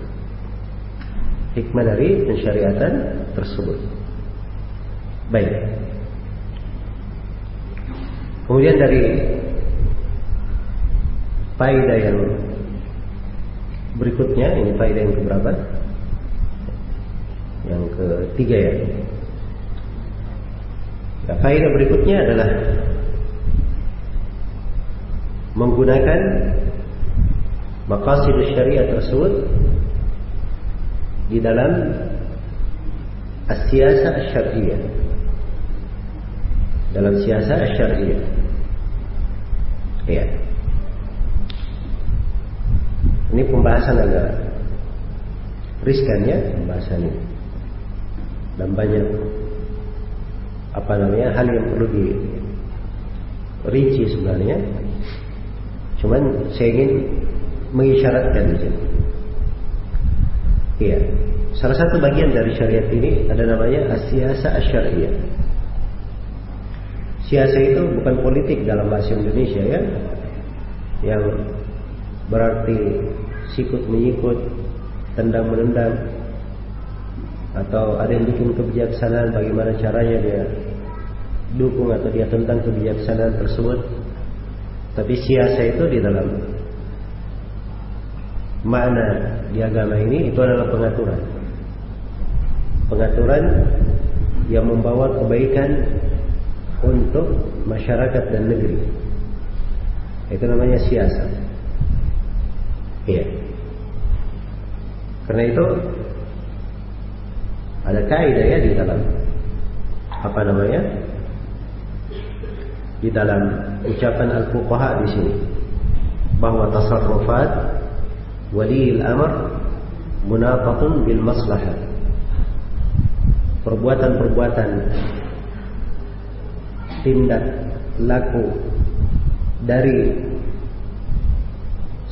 Hikmah dari pensyariatan tersebut. Baik. Kemudian dari faedah yang berikutnya, ini faedah yang keberapa? Yang ketiga ya. Faedah berikutnya adalah menggunakan maqasidus syariah tersebut di dalam as-siyasah asy-syar'iyyah. Dalam siyasah asy-syar'iyyah. Ya. Ini pembahasan agak riskan ya, pembahasan ini. Dan banyak hal yang perlu dirinci sebenarnya. Cuman saya ingin mengisyaratkan di sini. Iya. Salah satu bagian dari syariat ini ada namanya as-siyasah asy-syar'iyyah. Siasah itu bukan politik dalam bahasa Indonesia ya, yang berarti sikut menyikut, tendang menendang, atau ada yang bikin kebijaksanaan bagaimana caranya dia dukung atau dia tentang kebijaksanaan tersebut. Tapi siasah itu di dalam makna di agama ini itu adalah pengaturan. Pengaturan yang membawa kebaikan untuk masyarakat dan negeri. Itu namanya siasah. Iya. Karena itu ada kaidah ya di dalam di dalam ucapan al-fuqaha di sini, bahwa tasarrufat waliil amr munafatun bil maslahah. Perbuatan-perbuatan, tindak laku dari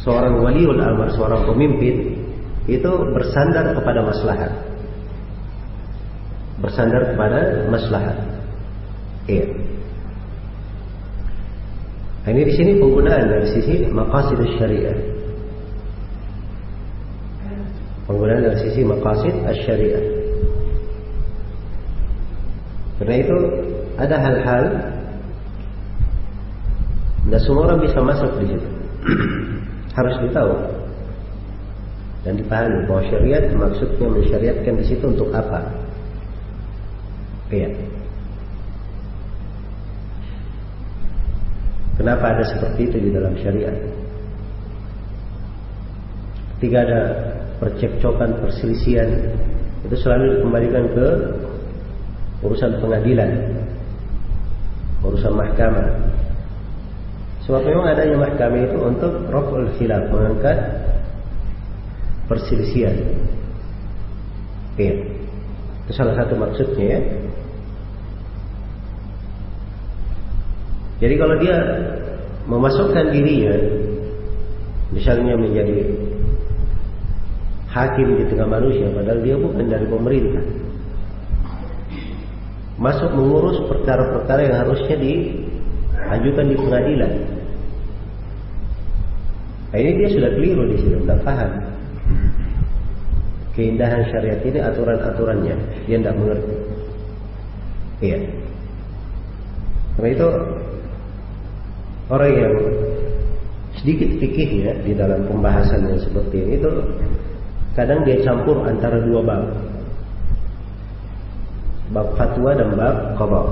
seorang waliul amr, seorang pemimpin, itu bersandar kepada maslahat. Bersandar kepada maslahat. Iya. Nah, ini di sini penggunaan dari sisi maqasidus syariah. Penggunaan dari sisi maqasid asy-syariah. Karena itu ada hal-hal tidak semua orang bisa masuk di situ. Harus ditahu dan dipahami bahwa syariat maksudnya mensyariatkan di situ untuk apa. Iya. Kenapa ada seperti itu di dalam syariat? Ketika ada percekcokan, perselisihan, itu selalu dikembalikan ke urusan pengadilan, urusan mahkamah. Sebab memang adanya mahkamah itu untuk raf'ul khilaf, mengangkat perselisihan. Iya. Itu salah satu maksudnya ya. Jadi kalau dia memasukkan dirinya misalnya menjadi hakim di tengah manusia, padahal dia bukan dari pemerintah, masuk mengurus perkara-perkara yang harusnya diajukan di pengadilan, nah, ini dia sudah keliru di sini, tidak paham keindahan syariat ini, aturan-aturannya dia tidak mengerti. Iya. Karena itu orang yang sedikit fikih ya di dalam pembahasan yang seperti ini itu kadang dia campur antara dua bab, bab fatwa dan bab qadha.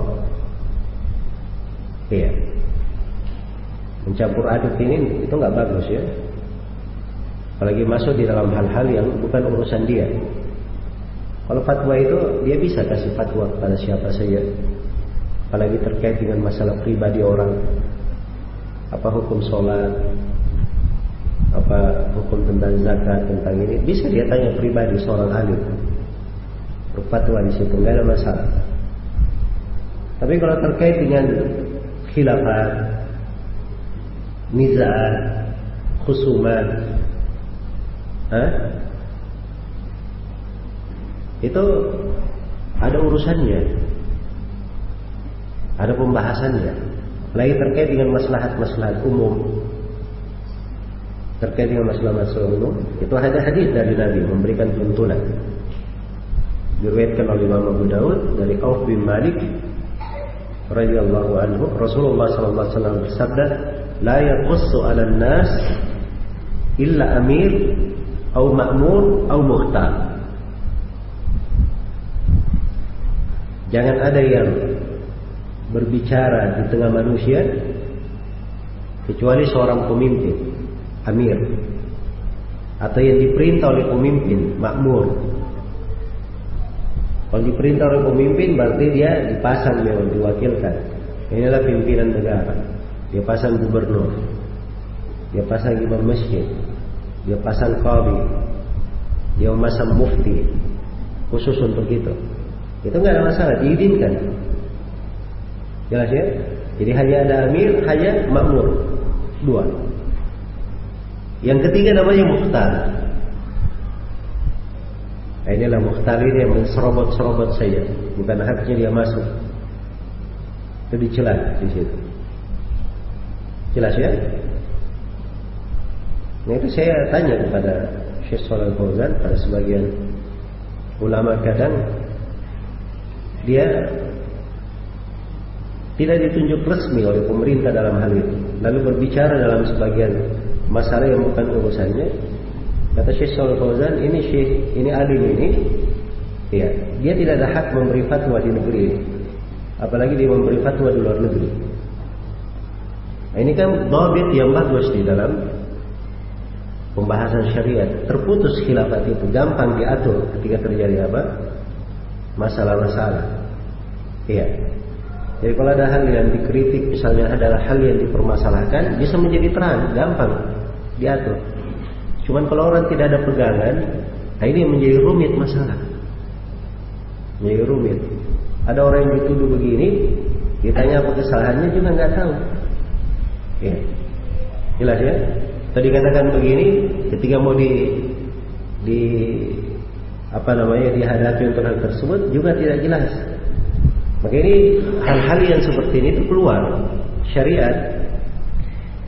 Iya. Mencampur aduk ini itu nggak bagus ya. apalagi masuk di dalam hal-hal yang bukan urusan dia. Kalau fatwa itu dia bisa kasih fatwa kepada siapa saja, apalagi terkait dengan masalah pribadi orang, apa hukum sholat, apa hukum tentang zakat, tentang ini, bisa dia tanya pribadi seorang alim, berfatwa di situ, nggak ada masalah. Tapi kalau terkait dengan khilafat, nizaa, khusumat, itu ada urusannya, ada pembahasannya. Lagi terkait dengan maslahat-maslahat umum, terkait dengan masalah-masalah umum, itu ada hadis dari Nabi memberikan tuntunan. Diriwayatkan oleh Imam Abu Daud dari Auf bin Malik radhiyallahu anhu, Rasulullah sallallahu alaihi wasallam bersabda, "La yaqussu 'alan nas illa amir au ma'mur au mukhtar." Jangan ada yang berbicara di tengah manusia kecuali seorang pemimpin, amir, atau yang diperintah oleh pemimpin, makmur. Kalau diperintah oleh pemimpin berarti dia dipasang, memang diwakilkan. Inilah pimpinan negara. Dia pasang gubernur, dia pasang imam masjid, dia pasang qadhi, dia memasang mufti khusus untuk itu. Itu nggak ada masalah, diizinkan. Jelas ya? Jadi hanya ada amir, hanya makmur. Dua. Yang ketiga namanya mukhtar. Nah, inilah mukhtar ini yang menserobot-serobot saja, bukan haknya dia masuk. Itu dicela di situ. Jelas ya? Nah itu saya tanya kepada Syekh Shalal Fauzan, pada sebagian ulama kadang dia tidak ditunjuk resmi oleh pemerintah dalam hal itu, lalu berbicara dalam sebagian masalah yang bukan urusannya. Kata Syekh Shalal Fauzan, ini alim ini, ya, dia tidak ada hak memberi fatwa di negeri ini, apalagi dia memberi fatwa di luar negeri. Nah, ini kan dhabit yang bagus di dalam pembahasan syariat. Terputus khilafat itu, gampang diatur ketika terjadi apa? Masalah-masalah. Iya. Jadi kalau ada hal yang dikritik, misalnya adalah hal yang dipermasalahkan, bisa menjadi terang, gampang diatur. Cuman kalau orang tidak ada pegangan, nah ini menjadi rumit masalah. Menjadi rumit. Ada orang yang dituduh begini, ditanya apa kesalahannya juga nggak tahu. Ya. Jelas ya? Tadi katakan begini, ketika mau dihadapi untuk hal tersebut juga tidak jelas. Maka ini hal-hal yang seperti ini itu keluar. Syariat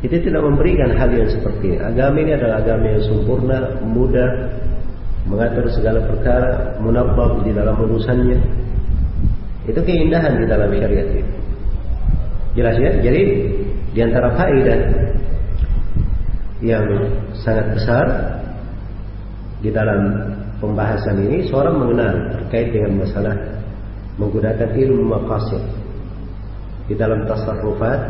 itu tidak memberikan hal yang seperti ini. Agama ini adalah agama yang sempurna, mudah, mengatur segala perkara, munabbah di dalam urusannya. Itu keindahan di dalam syariat itu. Jelas ya? Jadi di antara faedah yang sangat besar di dalam pembahasan ini, seorang mengenal terkait dengan masalah menggunakan ilmu maqasid di dalam tasarrufat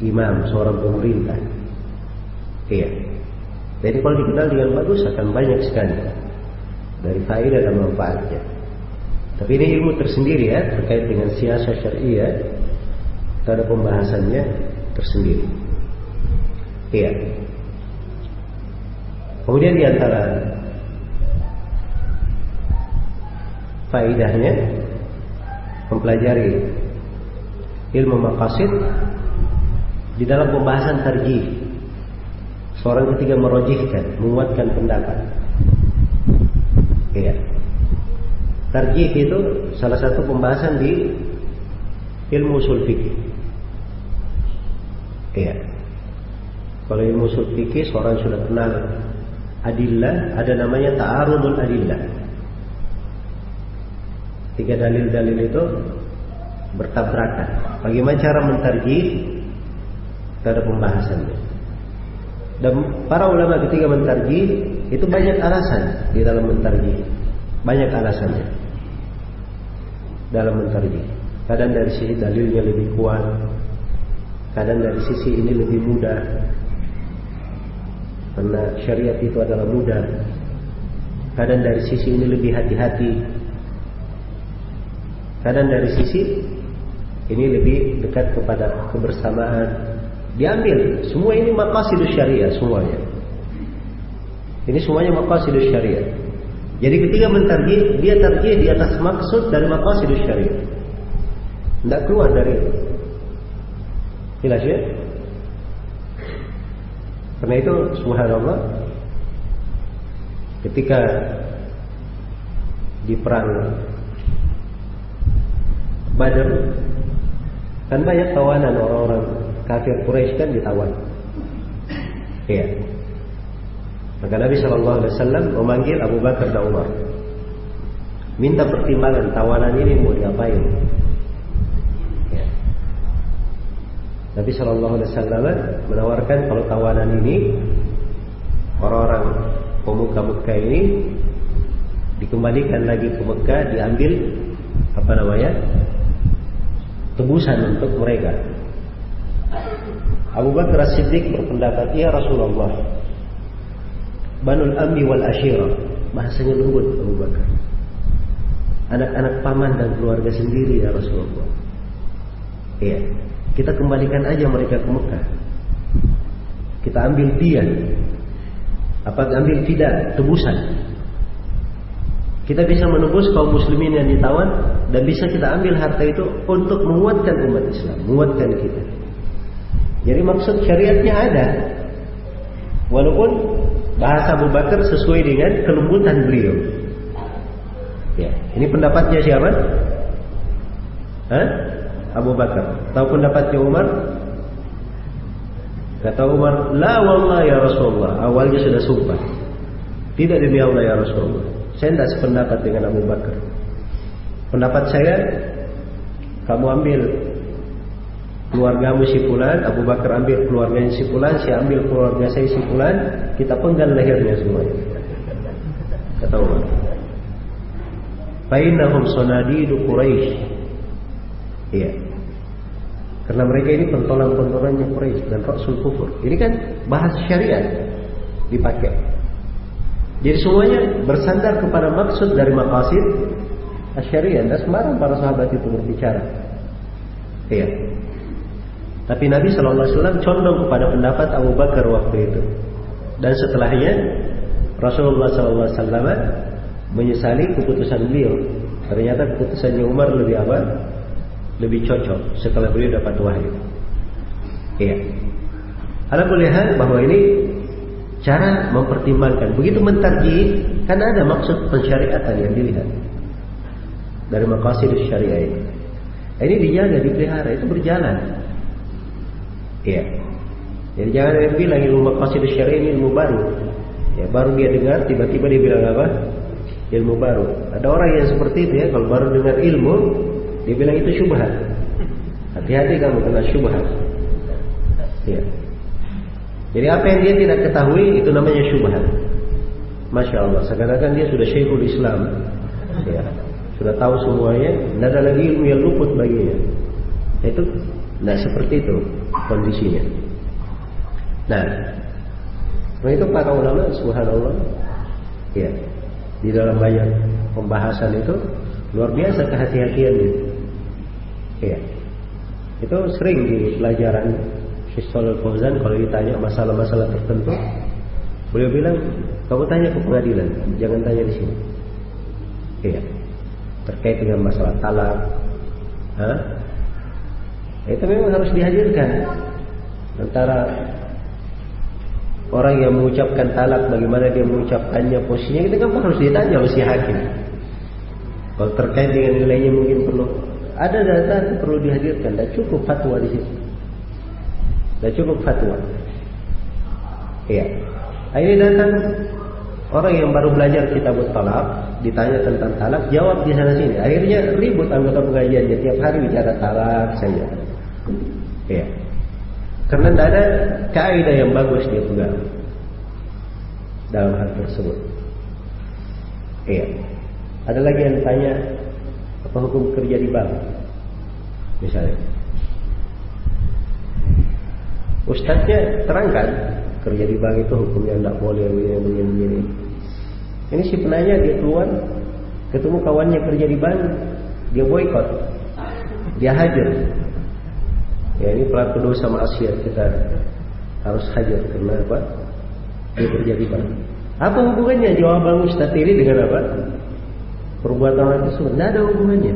imam, seorang pemerintah. Iya. Jadi kalau dikenal dengan bagus akan banyak sekali dari faedah dan manfaatnya. Tapi ini ilmu tersendiri ya, terkait dengan siasah syariah, ada pembahasannya tersendiri. Iya. Kemudian di antara faedahnya mempelajari ilmu maqasid di dalam pembahasan tarjih. Seorang ketika merojihkan, menguatkan pendapat. Iya. Tarjih itu salah satu pembahasan di ilmu usul fikih. Iya. Kalau ilmu usul fikih seorang sudah kenal adillah, ada namanya ta'arudul adillah. Tiga dalil-dalil itu bertabrakan. Bagaimana cara mentarjih? Ada pembahasannya. Dan para ulama ketika mentarjih itu banyak alasan di dalam mentarjih. Banyak alasannya dalam mentarjih. Kadang dari sisi dalilnya lebih kuat, kadang dari sisi ini lebih mudah. Karena syariat itu adalah mudah. Kadang dari sisi ini lebih hati-hati, kadang dari sisi ini lebih dekat kepada kebersamaan. Diambil semua ini maqasidus syariah semuanya. Ini semuanya maqasidus syariah. Jadi ketika mentarjih, dia tarjih di atas maksud dari maqasidus syariah. Tidak keluar dari itu. Jelas ya? Karena itu subhanallah, ketika di perang Badar kan banyak tawanan orang-orang kafir Quraisy kan ditawan. Iya. Maka Nabi SAW memanggil Abu Bakar dan Umar, minta pertimbangan tawanan ini mau diapain. Ya. Nabi SAW menawarkan kalau tawanan ini orang-orang pemuka Mekah ini dikembalikan lagi ke Mekah, diambil tebusan untuk mereka. Abu Bakar As-Siddiq berpendapat, ya Rasulullah, Banul Ammi wal Ashirah, bahasanya lembut Abu Bakar, anak-anak paman dan keluarga sendiri ya Rasulullah. Iya, kita kembalikan aja mereka ke Mekah. Kita ambil dia, ambil fidah, tebusan. Kita bisa menebus kaum muslimin yang ditawan, dan bisa kita ambil harta itu untuk menguatkan umat Islam, menguatkan kita. Jadi maksud syariatnya ada, walaupun bahasa Abu Bakar sesuai dengan kelembutan beliau. Ya, ini pendapatnya siapa? Abu Bakar. Tahu pendapatnya Umar? Kata Umar, la wallah ya Rasulullah. Awalnya sudah sumpah, tidak demi Allah ya Rasulullah, saya tidak sependapat dengan Abu Bakar. Pendapat saya, kamu ambil keluargamu si fulan, Abu Bakar ambil keluarganya si fulan, saya ambil keluarga saya si fulan, kita penggal lehernya semuanya. Kata Umar, fa'innahum sanadidu Quraisy. Iya. Karena mereka ini pentolan-pentolannya Quraisy dan Rasul kufur. Ini kan bahasa syariat dipakai. Jadi semuanya bersandar kepada maksud dari maqasid syariat. Dan sembarang para sahabat itu berbicara. Iya. Tapi Nabi SAW condong kepada pendapat Abu Bakar waktu itu. Dan setelahnya Rasulullah SAW menyesali keputusan beliau. Ternyata keputusannya Umar lebih cocok setelah beliau dapat wahyu. Iya. Ala kulli hal, bahwa ini cara mempertimbangkan. Begitu mentarjih, kan ada maksud pensyariatan yang dilihat dari maqasidus syariah ini. Ini dijaga, dipelihara, itu berjalan. Iya. Jadi jangan ada yang bilang ilmu maqasidus syariah ini ilmu baru. Ya, baru dia dengar, tiba-tiba dia bilang apa? Ilmu baru. Ada orang yang seperti itu ya, kalau baru dengar ilmu, dia bilang itu syubhat. Hati-hati kamu kena syubhat. Ya. Jadi apa yang dia tidak ketahui itu namanya syubhat. Masya Allah, seakan-akan dia sudah syekhul Islam. Ya. Sudah tahu semuanya, tidak ada lagi ilmu yang luput baginya. Itu tidak seperti itu kondisinya. Nah, itu para ulama subhanallah, ya, di dalam banyak pembahasan itu luar biasa kehati-hatiannya. Ya, itu sering di pelajaran Syekh Shalal Fauzan kalau ditanya masalah-masalah tertentu, beliau bilang, kamu tanya ke pengadilan, jangan tanya di sini. Ya, terkait dengan masalah talak, itu memang harus dihadirkan antara orang yang mengucapkan talak, bagaimana dia mengucapkannya, posisinya kita kan harus ditanya oleh si hakim. Kalau terkait dengan nilainya mungkin perlu ada data yang perlu dihadirkan. Dan cukup fatwa di situ. Dan cukup fatwa. Iya. Ini datang orang yang baru belajar kitab talak, ditanya tentang talak, jawab di sana sini. Akhirnya ribut anggota pengajiannya, tiap hari bicara talak saja. Iya. Karena tidak ada kaidah yang bagus dia pegang dalam hal tersebut. Iya. Ada lagi yang tanya, apa hukum kerja di bank? Misalnya, ustadznya terangkan kerja di bank itu hukumnya tidak boleh begini. Ini si penanya dia keluar ketemu kawannya kerja di bank, dia boikot, dia hajar. Ya ini pelaku dosa maksiat, kita harus hajar karena apa? Dia kerja di bank. Apa hubungannya jawaban Ustaz ini dengan apa? Perbuatan orang tersebut? Tidak ada hubungannya.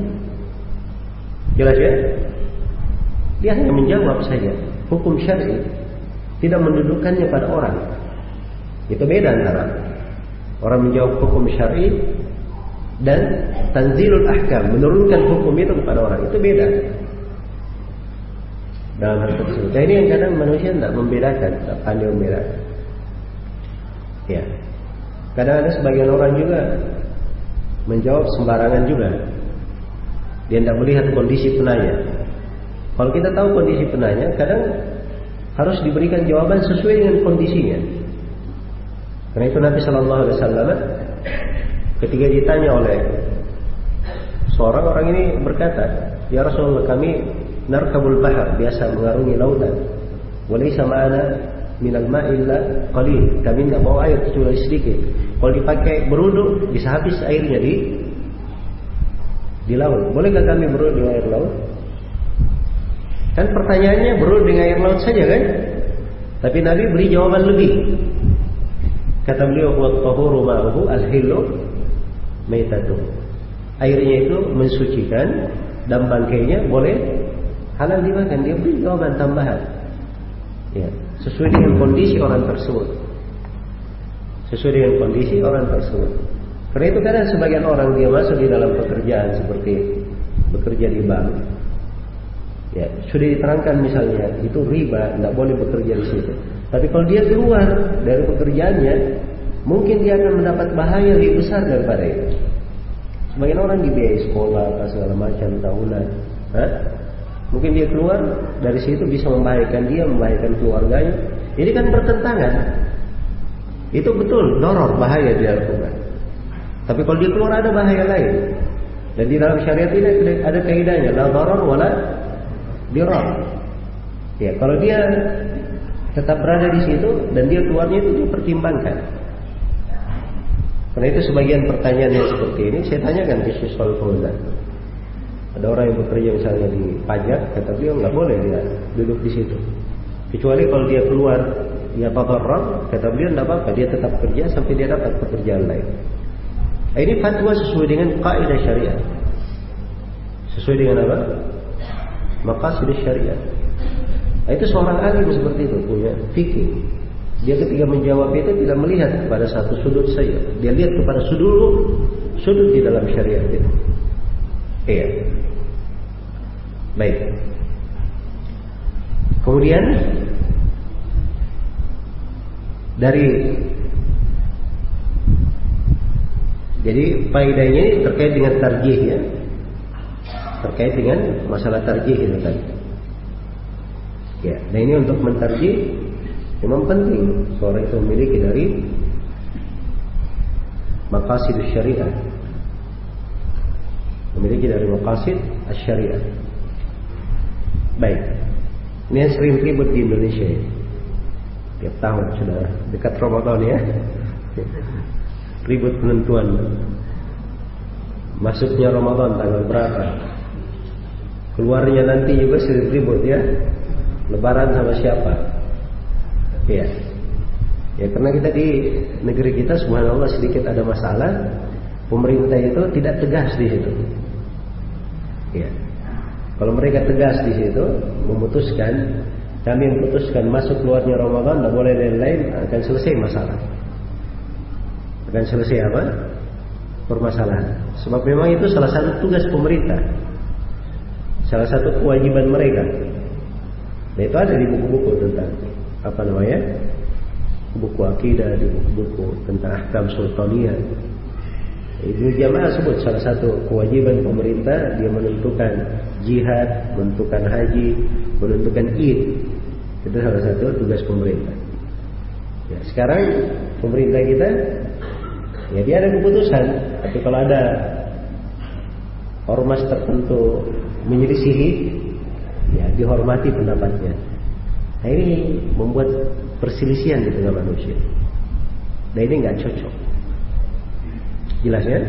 Jelas ya? Dia hanya menjawab saja. Hukum syar'i tidak mendudukannya pada orang. Itu beda antara orang menjawab hukum syar'i dan tanzilul ahkam, menurunkan hukum itu kepada orang. Itu beda. Dalam hal tersebut. Nah, ini yang kadang manusia tidak membedakan, tidak pandai membedakan. Ya. Kadang ada sebagian orang juga menjawab sembarangan juga. Dia tidak melihat kondisi penanya. Kalau kita tahu kondisi penanya, kadang harus diberikan jawaban sesuai dengan kondisinya. Karena itu Nabi Shallallahu Alaihi Wasallam ketika ditanya oleh seorang orang ini berkata, ya Rasulullah, kami narkabul bahar, biasa mengarungi lautan. Walaysa ma'ana minal ma'i illa qalil. Kami tidak bawa air kecuali sedikit. Kalau dipakai berwudu bisa habis airnya di laut. Bolehkah kami berwudu dengan air laut? Kan pertanyaannya berwudu dengan air laut saja kan? Tapi Nabi beri jawaban lebih. Kata beliau, wa tahuru ma'uhu al-hillu maitatuh. Airnya itu mensucikan dan bangkainya boleh halal dimakan. Dia beri jawaban tambahan. Ya, sesuai dengan kondisi orang tersebut. Sesuai dengan kondisi orang tersebut. Karena itu kadang sebagian orang dia masuk di dalam pekerjaan seperti bekerja di bank. Ya, sudah diterangkan misalnya itu riba, tidak boleh bekerja di situ. Tapi kalau dia keluar dari pekerjaannya, mungkin dia akan mendapat bahaya lebih besar daripada itu. Sebagian orang dibiayai sekolah, apa segala macam tahunan. Mungkin dia keluar dari situ bisa membahayakan dia, membahayakan keluarganya. Ini kan bertentangan. Itu betul, doror, bahaya dia lakukan. Tapi kalau dia keluar ada bahaya lain. Dan di dalam syariat ini ada kaidahnya, la doror wala dirar. Ya, kalau dia tetap berada di situ dan dia keluarnya itu dipertimbangkan. Karena itu sebagian pertanyaan yang seperti ini saya tanyakan ke Syekh Shalih Fauzan. Ada orang yang bekerja misalnya di pajak, kata beliau nggak boleh dia duduk di situ. Kecuali kalau dia keluar, dia tadarrur, kata beliau nggak apa-apa, dia tetap kerja sampai dia dapat pekerjaan lain. Ini fatwa sesuai dengan kaidah syariat. Sesuai dengan apa? Maqasid syariat. Itu seorang alim seperti itu punya fikih. Dia ketika menjawab itu tidak melihat kepada satu sudut saja. Dia lihat kepada sudut di dalam syariat itu. Iya. Baik. Kemudian jadi faedahnya terkait dengan tarjih ya. Terkait dengan masalah tarjih itu tadi. Ya, nah ini untuk mentarjih memang penting seorang itu memiliki dari maqasid syariah. Memiliki dari maqasid syariah. Baik. Ini yang sering ribut di Indonesia ya. Tiap tahun sudah dekat Ramadan ya. Ribut penentuan masuknya Ramadan tanggal berapa. Keluarnya nanti juga sering ribut ya. Lebaran sama siapa? Ya. Ya karena kita di negeri kita subhanallah sedikit ada masalah. Pemerintah itu tidak tegas di situ. Ya. Kalau mereka tegas di situ, memutuskan, kami memutuskan masuk keluarnya Ramadan, tidak boleh lain-lain, akan selesai masalah. Akan selesai apa? Permasalahan. Sebab memang itu salah satu tugas pemerintah, salah satu kewajiban mereka. Dan itu ada di buku-buku tentang apa namanya, buku akidah, di buku-buku tentang ahkam sultaniyah. Ibnu Jamaah sebut salah satu kewajiban pemerintah dia menentukan jihad, menentukan haji, menentukan id. Itu salah satu tugas pemerintah. Ya, sekarang pemerintah kita ya dia ada keputusan, tapi kalau ada ormas tertentu menyelisihi, ya dihormati pendapatnya. Nah, ini membuat perselisihan di tengah manusia. Nah ini nggak cocok. Jelas ya?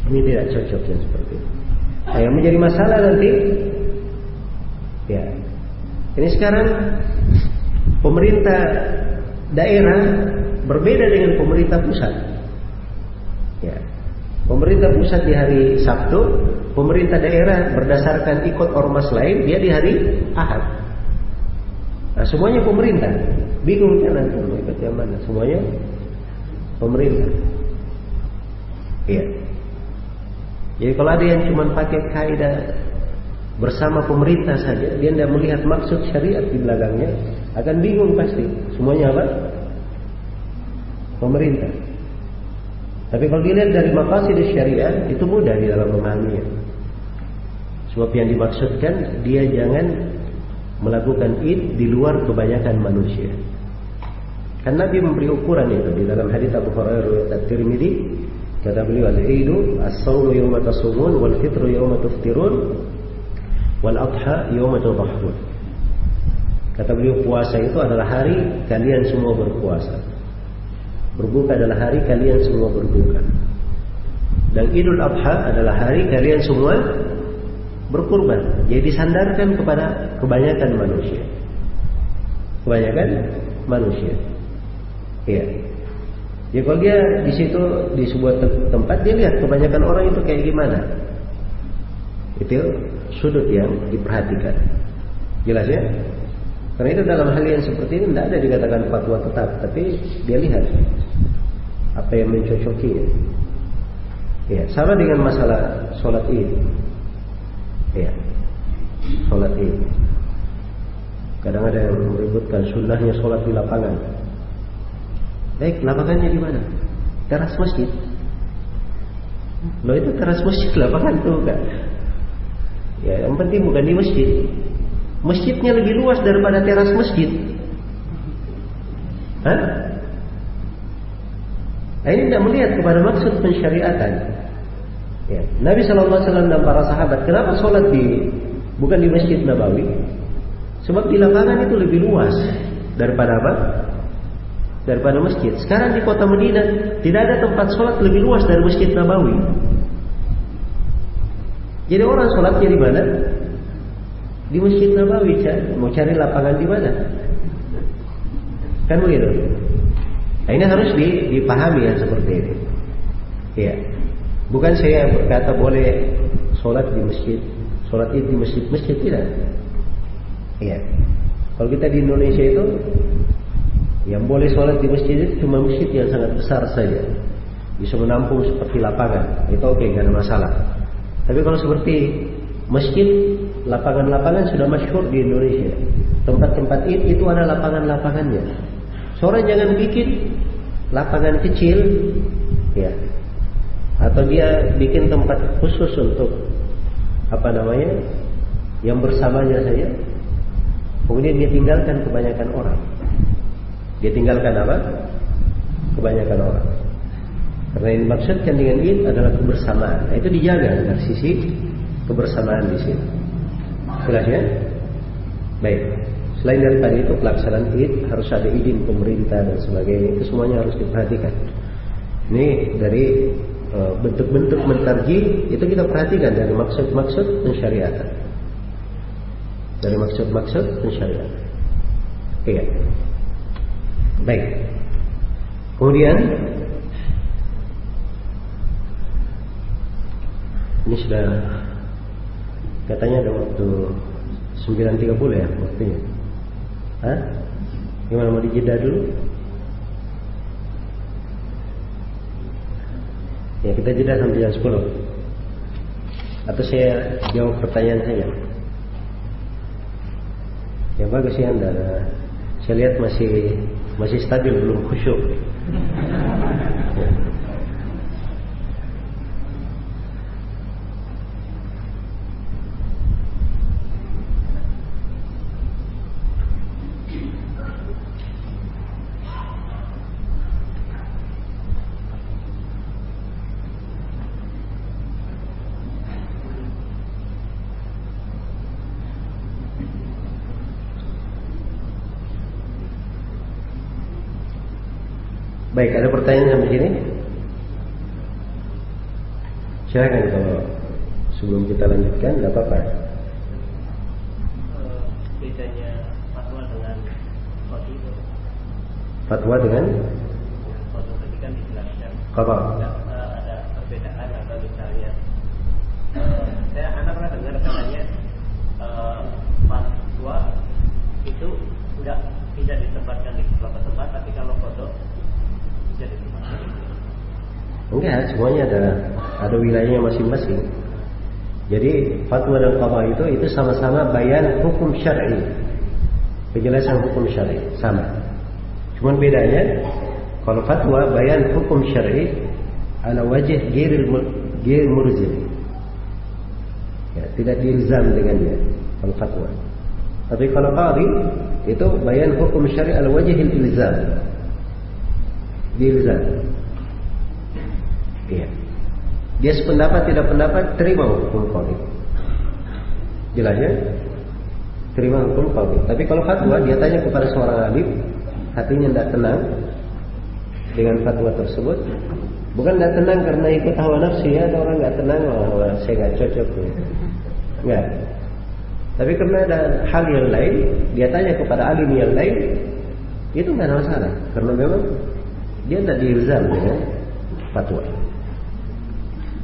Ini tidak cocok yang seperti itu. Nah, yang menjadi masalah nanti, ya, ini sekarang pemerintah daerah berbeda dengan pemerintah pusat. Ya, pemerintah pusat di hari Sabtu, pemerintah daerah berdasarkan ikut ormas lain dia di hari Ahad. Nah, semuanya pemerintah. Bingung kan nanti mau ikut yang mana? Semuanya pemerintah. Iya. Jadi kalau ada yang cuma pakai kaidah bersama pemerintah saja, dia tidak melihat maksud syariat di belakangnya, akan bingung pasti. Semuanya apa? Pemerintah. Tapi kalau dilihat dari maqasid syariat, itu mudah di dalam memahaminya. Sebab yang dimaksudkan, dia jangan melakukan id di luar kebanyakan manusia. Kan Nabi memberi ukuran itu di dalam hadits Abu Hurairah riwayat At-Tirmidzi, kata beliau, al-idu as-sawmu yawma tasumun wal fitru yawma tuftirun wal adha yawma tudhahun. Kata beliau, puasa itu adalah hari kalian semua berpuasa. Berbuka adalah hari kalian semua berbuka. Dan Idul Adha adalah hari kalian semua berkurban. Jadi disandarkan kepada kebanyakan manusia. Kebanyakan manusia. Iya. Ya kalau dia di situ di sebuah tempat, dia lihat kebanyakan orang itu kayak gimana. Itu sudut yang diperhatikan. Jelas ya? Karena itu dalam hal yang seperti ini tidak ada dikatakan fatwa tetap, tapi dia lihat apa yang mencocokinya. Ya, sama dengan masalah sholat id. Ya, sholat id. Kadang ada yang meributkan sunnahnya sholat di lapangan. Baik, lapangannya di mana? Teras masjid. Loh itu teras masjid, lapangan tuh kan. Ya, yang penting bukan di masjid. Masjidnya lebih luas daripada teras masjid. Hah? Nah, ini tidak melihat kepada maksud pensyariatan. Ya. Nabi SAW dan para sahabat, kenapa sholat bukan di Masjid Nabawi? Sebab di lapangan itu lebih luas daripada apa? Daripada masjid. Sekarang di kota Madinah tidak ada tempat sholat lebih luas dari Masjid Nabawi. Jadi orang sholatnya di mana? Di Masjid Nabawi. Mau cari lapangan di mana? Kan begitu. Nah, ini harus dipahami yang seperti ini. Ya, bukan saya berkata boleh sholat di masjid, sholat id di masjid tidak. Ya, kalau kita di Indonesia itu, yang boleh sholat di masjid itu cuma masjid yang sangat besar saja, bisa menampung seperti lapangan. Itu oke, nggak ada masalah. Tapi kalau seperti masjid, lapangan-lapangan sudah masyhur di Indonesia. Tempat-tempat id itu ada lapangan-lapangannya. Seorang jangan bikin lapangan kecil, ya, atau dia bikin tempat khusus untuk yang bersamanya saja. Kemudian dia tinggalkan kebanyakan orang. Dia tinggalkan apa? Kebanyakan orang. Karena yang dimaksudkan dengan id adalah kebersamaan. Nah, itu dijaga dari sisi kebersamaan di sini. Jelas ya? Baik. Selain daripada itu, pelaksanaan id harus ada izin pemerintah dan sebagainya. Itu semuanya harus diperhatikan. Ini dari bentuk-bentuk mentarjih itu kita perhatikan dari maksud-maksud pensyariatan. Dari maksud-maksud pensyariatan. Iya. Baik. Kemudian ini sudah katanya ada waktu 9.30 ya waktunya. Hah? Gimana, mau dijeda dulu? Ya kita jeda sampai jam 10. Atau saya jawab pertanyaan saya. Ya bagus ya Anda. Saya lihat masih stabil, belum khusyuk. Ya. Baik, ada pertanyaan sampai sini? Silakan kalau sebelum kita lanjutkan, tidak apa-apa. Bedanya fatwa dengan qadhi itu? Fatwa dengan? Fatwa tadi kan dijelaskan. Apa? Ada perbedaan atau misalnya, saya pernah dengar katanya fatwa itu tidak ditempatkan di beberapa tempat, tapi kalau qadha bisa ditempatkan. Enggak, semuanya ada wilayahnya masing-masing. Jadi fatwa dan qadha itu sama-sama bayan hukum syar'i, penjelasan hukum syar'i sama. Cuman bedanya kalau fatwa bayan hukum syar'i ala wajh ghair mulzim, ya, tidak diilzam dengannya kalau fatwa. Tapi kalau qadhi itu bayan hukum syar'i ala wajh ilzam, diilzam. Iya. Dia sependapat tidak pendapat, terima hukum qadhi. Jelas ya? Terima hukum qadhi. Tapi kalau fatwa, dia tanya kepada seorang alim, hatinya tidak tenang dengan fatwa tersebut. Bukan tidak tenang karena ikut hawa nafsu ya, ada orang tidak tenang, saya nggak cocok. Enggak. Tapi karena ada hal yang lain, dia tanya kepada alim yang lain, itu nggak ada masalah. Karena memang dia tidak diilzam dengan fatwa.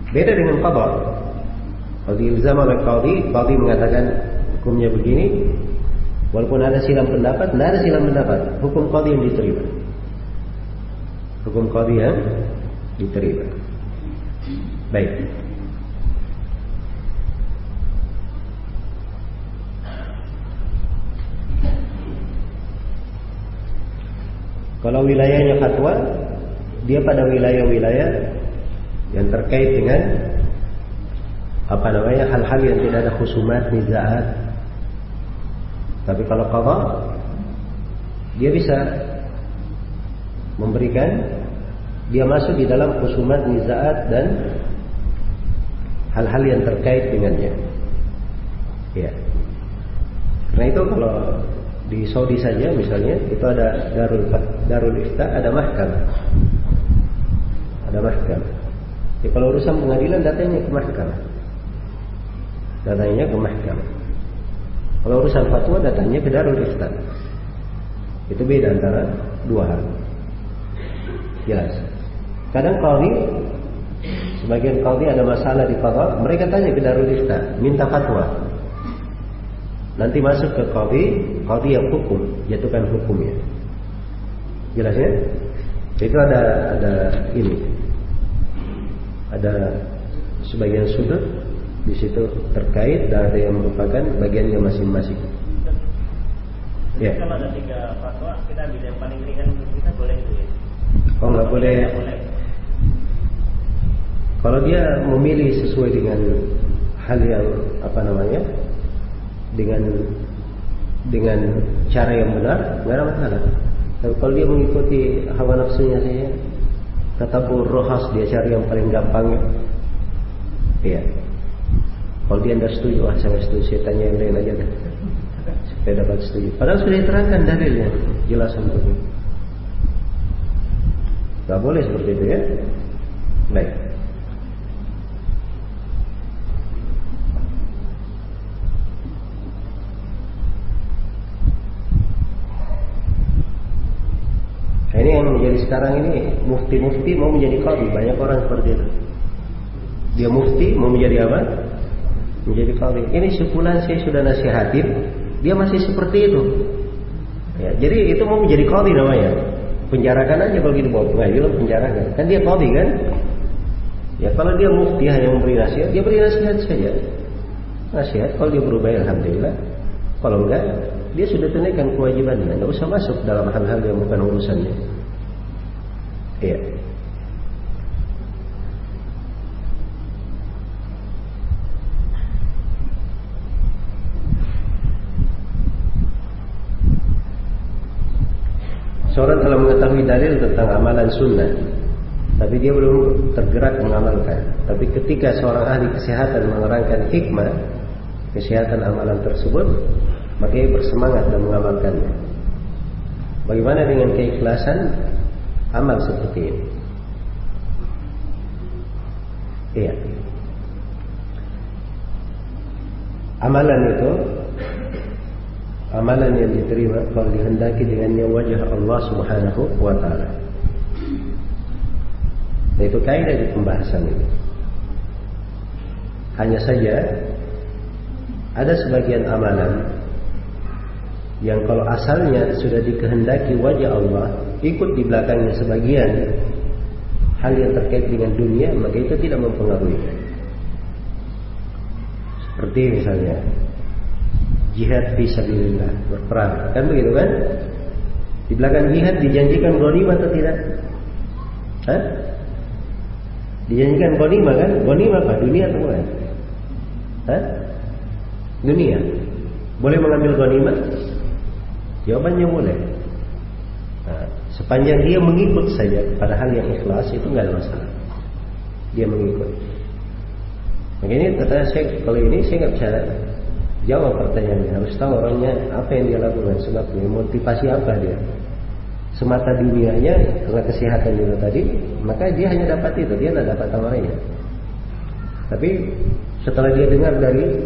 Beda dengan qadha. Kalau diilzam oleh qadhi mengatakan hukumnya begini, walaupun ada silang pendapat, tidak ada silang pendapat, hukum qadhi yang diterima. Hukum qadhi yang diterima. Baik. Kalau wilayahnya fatwa, dia pada wilayah-wilayah yang terkait dengan hal-hal yang tidak ada khusumat, nizaat. Tapi kalau qadha, dia bisa memberikan, dia masuk di dalam khusumat, nizaat dan hal-hal yang terkait dengannya. Ya. Karena itu kalau di Saudi saja misalnya, itu ada darul ifta, ada mahkamah. Ada mahkamah. Jadi kalau urusan pengadilan datanya ke mahkamah. Datanya ke mahkamah. Kalau urusan fatwa datanya ke darul ifta. Itu beda antara dua hal. Jelas. Kadang qadhi, sebagian qadhi ada masalah di qadha, mereka tanya ke darul ifta, minta fatwa. Nanti masuk ke qadhi yang hukum, jatuhkan hukumnya. Jelas ya? Itu ada ini. Ada sebagian sudut di situ terkait dan ada yang merupakan bagiannya masing-masing. Ya. Kalau ada 3 fatwa, kita ambil yang paling ringan untuk kita, boleh itu ya? Oh, nggak boleh. Kalau dia memilih sesuai dengan hal yang dengan cara yang benar, nggak ada masalah. Tapi kalau dia mengikuti hawa nafsunya saja, tatabur rohas, dia cari yang paling gampang, iya. Kalau dia tidak setuju, saya nggak setuju, saya tanya yang lain aja dah, supaya dapat setuju. Padahal sudah diterangkan dalilnya, jelas untuk itu. Nggak boleh seperti itu ya. Baik. Ini yang menjadi sekarang ini, mufti-mufti mau menjadi qadhi, banyak orang seperti itu. Dia mufti mau menjadi apa? Menjadi qadhi. Ini sebulan saya sudah nasihatin, dia masih seperti itu. Ya, jadi itu mau menjadi qadhi namanya. Penjarakan aja kalau gitu, bawa pengadilan, penjarakan. Kan dia qadhi kan? Ya kalau dia mufti hanya memberi nasihat, dia beri nasihat saja. Nasihat, kalau dia berubah alhamdulillah. Kalau enggak, dia sudah tunaikan kewajibannya, nggak usah masuk dalam hal-hal yang bukan urusannya. Iya. Seorang telah mengetahui dalil tentang amalan sunnah, tapi dia belum tergerak mengamalkan. Tapi ketika seorang ahli kesehatan menerangkan hikmah kesehatan amalan tersebut, maka ia bersemangat dan mengamalkannya. Bagaimana dengan keikhlasan amal seperti ini. Iya. Amalan itu, amalan yang diterima kalau dihendaki dengannya wajah Allah Subhanahu wa ta'ala. Nah, itu kaidah di pembahasan ini. Hanya saja ada sebagian amalan yang kalau asalnya sudah dikehendaki wajah Allah, ikut di belakangnya sebagian hal yang terkait dengan dunia, maka itu tidak mempengaruhi. Seperti misalnya jihad fi sabilillah, berperang, kan begitu kan? Di belakang jihad dijanjikan ghanimah atau tidak? Hah? Dijanjikan ghanimah kan? Ghanimah apa? Dunia atau bukan? Hah? Dunia. Boleh mengambil ghanimah? Jawabannya boleh. Nah, sepanjang dia mengikut saja pada hal yang ikhlas, itu nggak ada masalah. Dia mengikut. Makanya kata saya, kalau ini saya nggak bisa jawab pertanyaannya. Harus tahu orangnya apa yang dia lakukan, sebabnya motivasi apa dia. Semata dunianya karena kesehatan itu tadi, maka dia hanya dapat itu, dia tidak dapat tawarannya. Tapi setelah dia dengar dari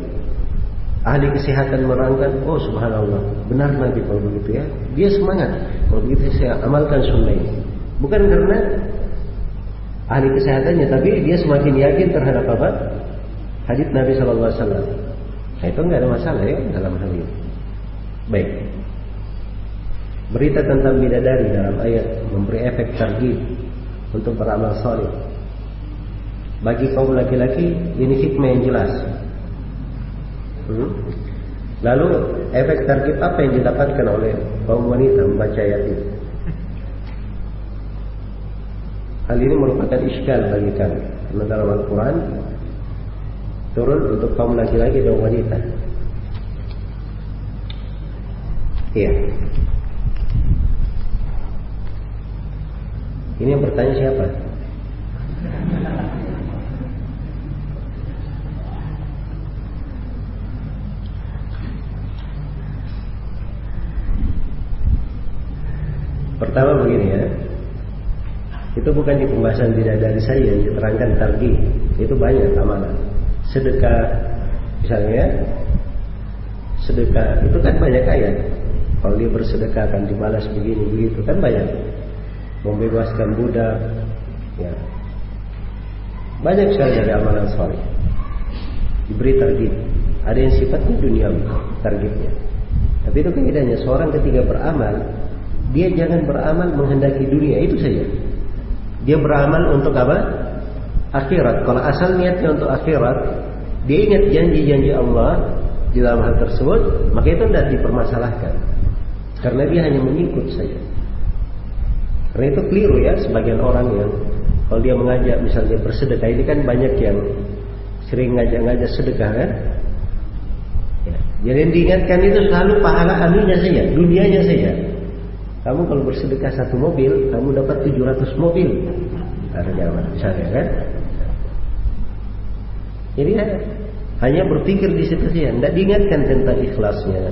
ahli kesehatan merangkan, oh subhanallah, benar Nabi kalau begitu ya, dia semangat. Kalau begitu saya amalkan sunnah ini. Bukan karena ahli kesehatannya, tapi dia semakin yakin terhadap apa? Hadits Nabi SAW. Nah, itu nggak ada masalah ya dalam hal ini. Baik. Berita tentang bidadari dalam ayat memberi efek targhib untuk beramal saleh. Bagi kaum laki-laki ini hikmah yang jelas. Lalu efek targhib apa yang didapatkan oleh kaum wanita membaca ayat ini? Hal ini merupakan iskal bagi kami, karena dalam Al-Quran turun untuk kaum laki-laki dan wanita. Iya. Ini yang bertanya siapa? Pertama begini ya, itu bukan di pembahasan bidadari saya yang diterangkan targhib. Itu banyak amalan. Sedekah misalnya, sedekah itu kan banyak ayat. Kalau dia bersedekah akan dibalas begini begitu, kan banyak. Membebaskan budak, ya. Banyak sekali dari amalan saleh diberi targhib. Ada yang sifatnya duniawi targhibnya. Tapi itu kaidahnya, seorang ketika beramal, dia jangan beramal menghendaki dunia, itu saja. Dia beramal untuk apa? Akhirat. Kalau asal niatnya untuk akhirat, dia ingat janji-janji Allah di dalam hal tersebut, maka itu tidak dipermasalahkan. Karena dia hanya mengikut saja. Karena itu keliru ya sebagian orang yang kalau dia mengajak misalnya bersedekah, ini kan banyak yang sering ngajak-ngajak sedekah kan? Ya. Jadi yang diingatkan itu selalu pahala anunya saja, dunianya saja. Kamu kalau bersedekah 1 mobil, kamu dapat 700 mobil. Harga misalnya kan? Jadi hanya berpikir di situ saja, tidak diingatkan tentang ikhlasnya.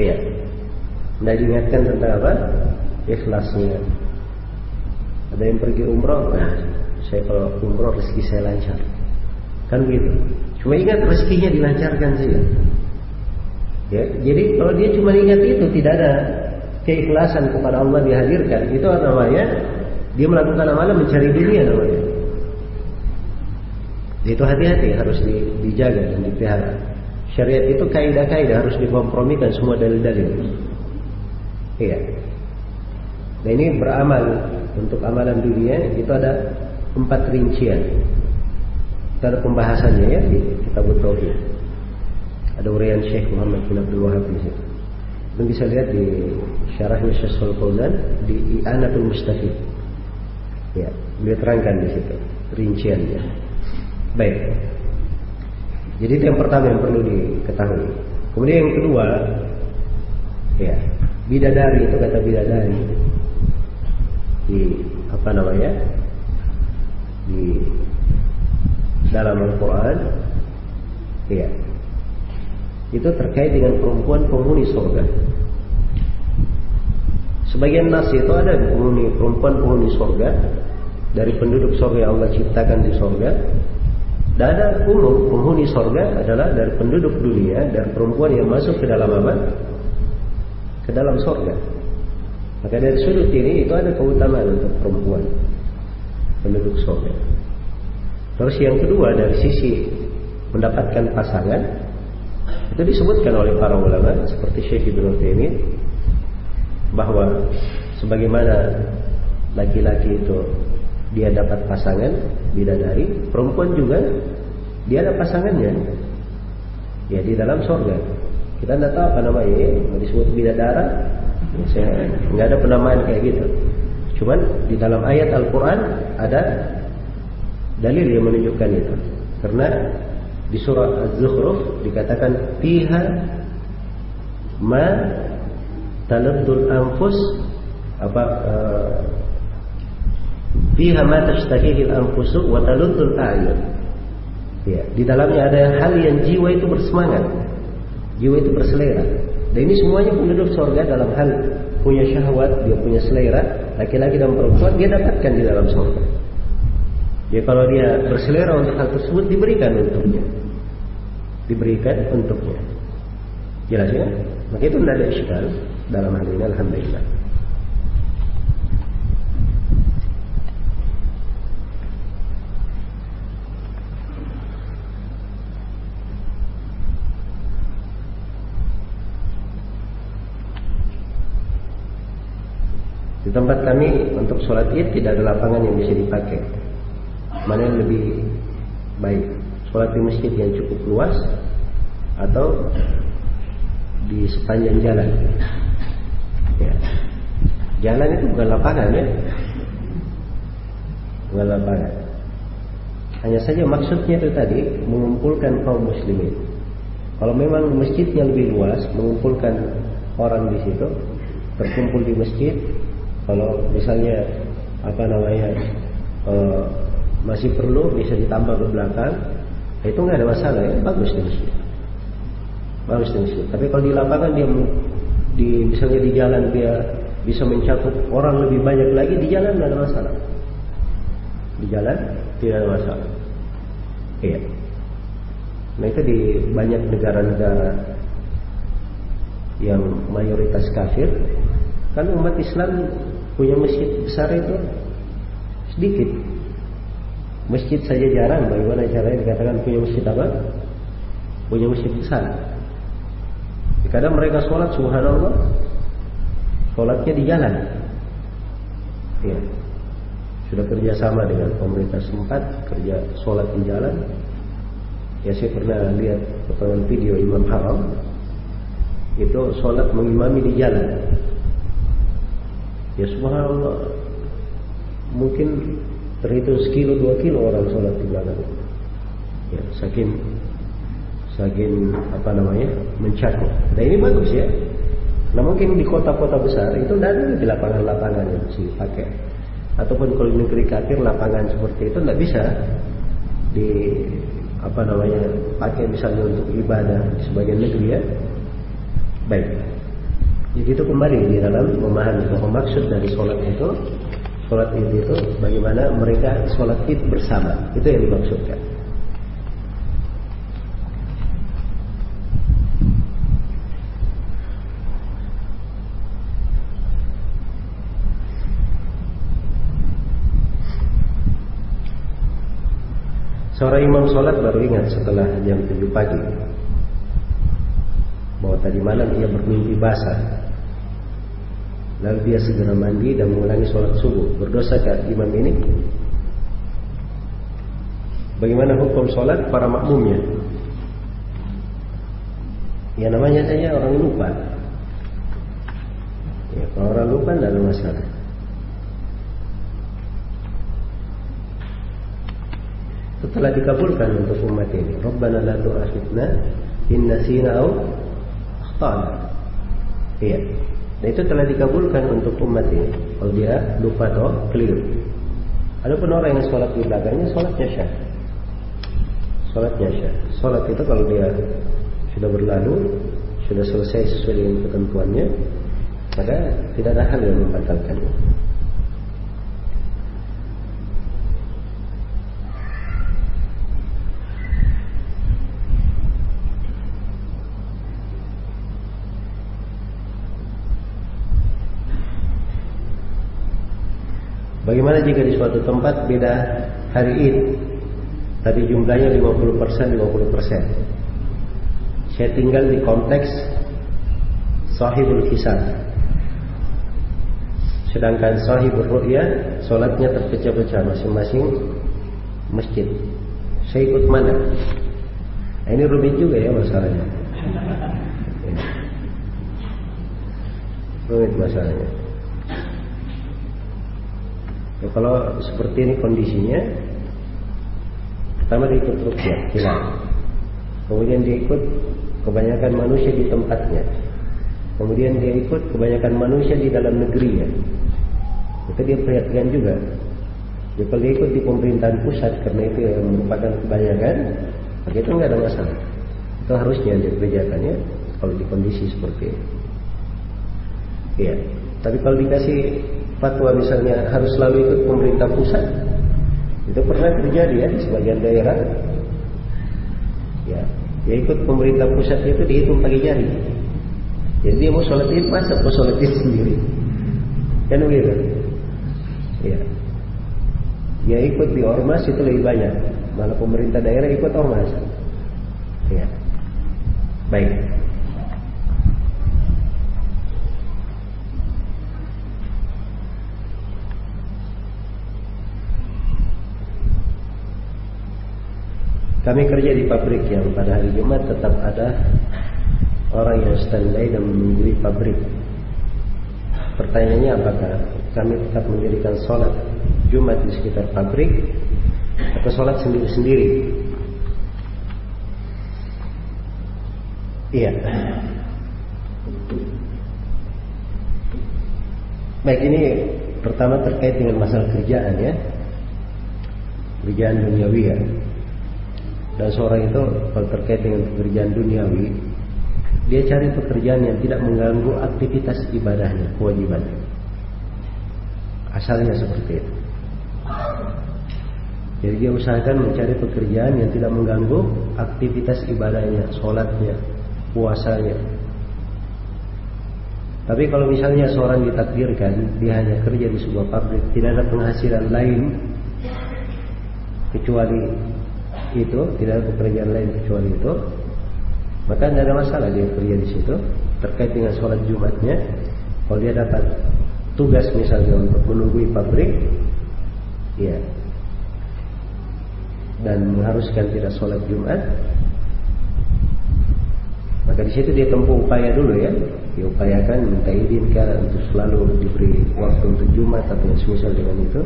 Iya. Tidak diingatkan tentang apa? Ikhlasnya. Ada yang pergi umroh, saya kalau umroh rezeki saya lancar. Kan begitu. Cuma ingat rezekinya dilancarkan saja. Ya, jadi kalau dia cuma ingat itu, tidak ada keikhlasan kepada Allah dihadirkan, itu namanya dia melakukan amalan mencari dunia namanya. Itu hati-hati, harus dijaga dan dipelihara. Syariat itu kaidah-kaidah harus dikompromikan semua dalil-dalil. Iya. Nah ini beramal untuk amalan dunia itu ada 4 rincian. Itu ada pembahasannya ya di Kitab Tauhid. Ada uraian Syekh Muhammad bin Abdul Wahab di situ. Dan bisa lihat di syarahnya Syekh Shalih Fauzan di I'anatul Mustafid. Ya, beliau terangkan di situ rinciannya. Baik. Jadi itu yang pertama yang perlu diketahui. Kemudian yang kedua, ya, bidadari itu kata bidadari di apa namanya? Di dalam Al-Quran, ya, itu terkait dengan perempuan penghuni surga. sebagian nas itu ada perempuan penghuni surga dari penduduk surga yang Allah ciptakan di surga. Dan ada umum penghuni surga adalah dari penduduk dunia, dari perempuan yang masuk ke dalam apa? Ke dalam surga. Maka dari sudut ini itu ada keutamaan untuk perempuan penduduk surga. Terus yang kedua dari sisi mendapatkan pasangan, itu disebutkan oleh para ulama seperti Syekh Ibnu Utsaimin bahwa sebagaimana laki-laki itu dia dapat pasangan bidadari, perempuan juga dia ada pasangannya ya di dalam surga. Kita tidak tahu apa namanya ya, mau disebut bidadara, saya nggak ada penamaan kayak gitu. Cuman di dalam ayat Al-Quran ada dalil yang menunjukkan itu. Karena di surah Az-Zukhruf dikatakan fiha ma taladdul anfus fiha ma tashtahihi al-anfusu wa taluddul a'yun. Ya, di dalamnya ada hal yang jiwa itu bersemangat, jiwa itu berselera. Dan ini semuanya penduduk surga dalam hal punya syahwat, dia punya selera, laki-laki dan perempuan dia dapatkan di dalam surga. Ya kalau dia berselera untuk hal tersebut diberikan untuknya. Diberikan untuknya. Jelas ya? Maka itu tidak ada iskal dalam hal ini, alhamdulillah. Di tempat kami untuk sholat id tidak ada lapangan yang bisa dipakai. Mana yang lebih baik? Sholat di masjid yang cukup luas atau di sepanjang jalan? Ya. Jalan itu bukan lapangan ya, bukan lapangan. Hanya saja maksudnya itu tadi mengumpulkan kaum muslimin. Kalau memang masjidnya lebih luas, mengumpulkan orang di situ, berkumpul di masjid. Kalau misalnya masih perlu bisa ditambah ke belakang, itu nggak ada masalah ya, bagus di masjid. Bagus di masjid. Tapi kalau di lapangan dia misalnya di jalan dia bisa mencakup orang lebih banyak lagi, di jalan nggak ada masalah. Di jalan tidak ada masalah. Iya. Nah itu di banyak negara-negara yang mayoritas kafir, kan umat Islam punya masjid besar itu sedikit. Masjid saja jarang, bagaimana caranya dikatakan punya masjid apa? Punya masjid besar. Kadang mereka sholat, subhanallah, sholatnya di jalan. Ya. Sudah kerjasama dengan pemerintah setempat, kerja sholat di jalan. Ya saya pernah lihat potongan video Imam Haram, itu sholat mengimami di jalan. Ya subhanallah, mungkin terhitung sekilo 2 kilo orang sholat di belakang. Ya, saking mencakup. Nah ini bagus ya. Nah mungkin di kota-kota besar itu tidak ada di lapangan-lapangan yang bisa dipakai. Ataupun kalau di negeri kafir lapangan seperti itu tidak bisa pakai misalnya untuk ibadah di sebagian negeri ya. Baik. Jadi itu kembali di dalam memahami bahwa maksud dari sholat itu, sholat id itu bagaimana mereka sholat id bersama, itu yang dimaksudkan. Seorang imam sholat baru ingat setelah jam 7 pagi bahwa tadi malam ia bermimpi basah. Lalu dia segera mandi dan mengulangi sholat subuh. Berdosakah imam ini? Bagaimana hukum sholat para makmumnya? Ya namanya saja orang lupa. Ya, kalau orang lupa tidak ada masalah. Itu telah dikabulkan untuk umat ini. Rabbana la tu'akhidna in nasina aw akhtana. Iya. Dan itu telah dikabulkan untuk umat ini. Kalau dia lupa atau keliru. Adapun orang yang sholat di belakangnya, sholatnya syah. Sholatnya syah. Sholat itu kalau dia sudah berlalu, sudah selesai sesuai dengan ketentuannya, maka tidak ada hal yang membatalkannya. Bagaimana jika di suatu tempat beda hari Id, tapi jumlahnya 50%, 50%. Saya tinggal di kompleks Sahibul Kisah, sedangkan Sahibul Ru'ya sholatnya terpecah-pecah masing-masing masjid. Saya ikut mana? Nah, ini rumit juga ya masalahnya. Rumit masalahnya. Ya, kalau seperti ini kondisinya, pertama dia ikut rukyah, hilal. Kemudian dia ikut kebanyakan manusia di tempatnya. Kemudian dia ikut kebanyakan manusia di dalam negerinya. Itu dia perhatikan juga. Ya, kalau dia ikut di pemerintahan pusat karena itu yang merupakan kebanyakan, maka itu nggak ada masalah. Itu harusnya dia kerjakan ya, kalau di kondisi seperti ini. Iya. Tapi kalau dikasih fatwa misalnya harus selalu ikut pemerintah pusat, itu pernah terjadi ya di sebagian daerah. Ya, dia ikut pemerintah pusat itu dihitung pakai jari. Jadi dia mau sholat id masa mau sholat id sendiri, kan begitu? Ya, dia ikut di ormas itu lebih banyak, malah pemerintah daerah ikut ormas. Ya, baik. Kami kerja di pabrik yang pada hari Jumat tetap ada orang yang standby dan menunggui pabrik. Pertanyaannya, apakah kami tetap mendirikan sholat Jumat di sekitar pabrik atau sholat sendiri-sendiri? Iya. Baik, ini pertama terkait dengan masalah kerjaan ya, kerjaan duniawi ya. Dan seorang itu kalau terkait dengan pekerjaan duniawi, dia cari pekerjaan yang tidak mengganggu aktivitas ibadahnya, kewajiban. Asalnya seperti itu. Jadi dia usahakan mencari pekerjaan yang tidak mengganggu aktivitas ibadahnya, sholatnya, puasanya. Tapi kalau misalnya seorang ditakdirkan dia hanya kerja di sebuah pabrik, tidak ada penghasilan lain kecuali itu, tidak ada pekerjaan lain kecuali itu, maka tidak ada masalah dia kerja di situ. Terkait dengan sholat Jumatnya, kalau dia dapat tugas misalnya untuk menunggui pabrik, ya, dan mengharuskan tidak sholat Jumat, maka di situ dia tempuh upaya dulu ya, diupayakan minta izin untuk selalu diberi waktu untuk Jumat atau yang semisal dengan itu.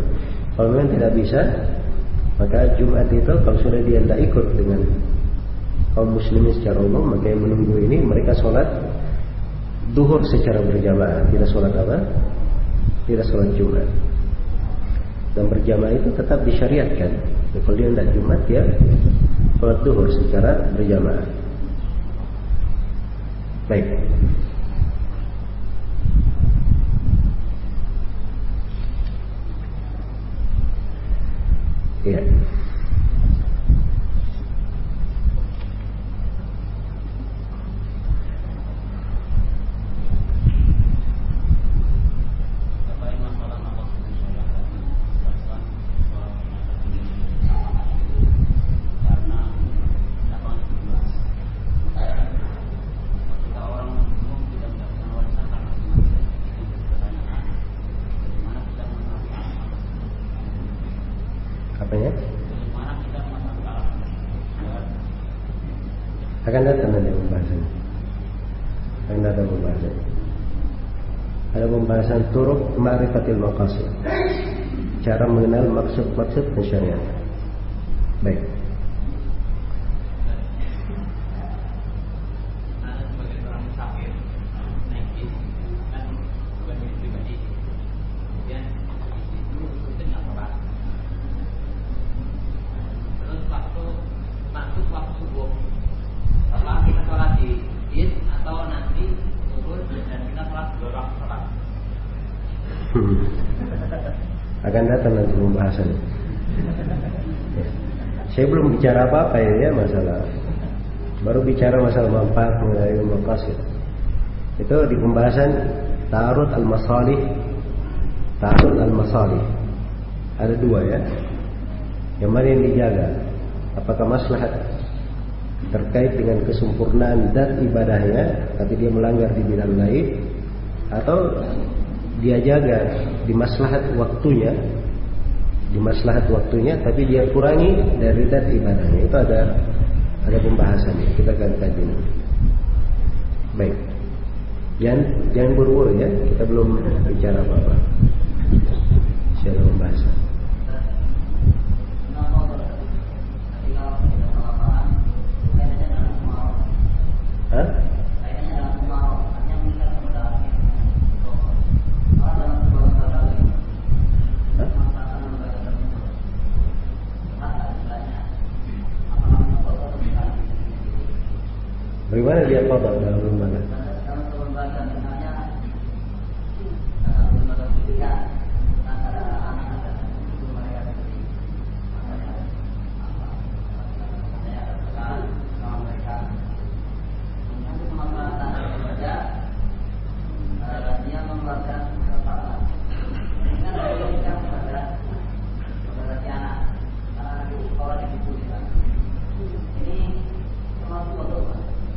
Kalau memang tidak bisa, maka Jumat itu kalau sudah dia tidak ikut dengan kaum muslimin secara umum, maka yang menunggu ini mereka sholat duhur secara berjamaah, tidak sholat apa? Tidak sholat Jumat. Dan berjamaah itu tetap disyariatkan. Kalau dia tidak Jumat, dia sholat duhur secara berjamaah. Baik. Iya. Akan datang nanti pembahasannya. Akan datang pembahasannya. Ada pembahasan turuk ma'rifatil maqasid, cara mengenal maksud-maksud syariat. Baik. Akan datang nanti pembahasannya. Ya. Saya belum bicara apa-apa ya masalah. Baru bicara masalah manfaat mengenai maqasid. Itu di pembahasan ta'arud al-masalih. Ta'arud al-masalih. Ada dua ya. Yang mana yang dijaga? Apakah maslahat terkait dengan kesempurnaan dan ibadahnya, tapi dia melanggar di bidang lain, atau dia jaga di maslahat waktunya, tapi dia kurangi dari dat ibadahnya. Itu ada pembahasannya. Kita akan kaji. Baik. Jangan buru-buru ya. Kita belum bicara apa-apa. Secara pembahasan. Hah? Bagaimana dia qada dalam lembaga?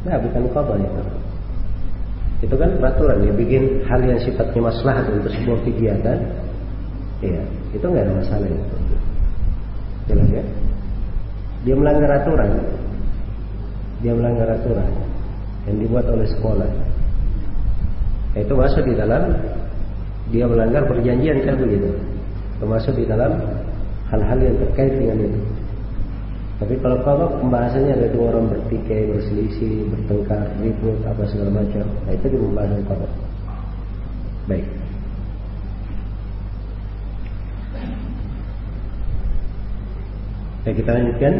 Nah, bukan qada itu. Itu kan peraturan, dia bikin hal yang sifatnya maslahat untuk sebuah kegiatan. Iya, itu nggak ada masalah itu. Jelas ya? Dia melanggar aturan yang dibuat oleh sekolah. Itu masuk di dalam dia melanggar perjanjian kan begitu. Termasuk di dalam hal-hal yang terkait dengan itu. Tapi kalau pembahasannya ada dua orang bertikai, berselisih, bertengkar, ribut, apa segala macam, nah itu di pembahasan qada. Baik. Kita lanjutkan.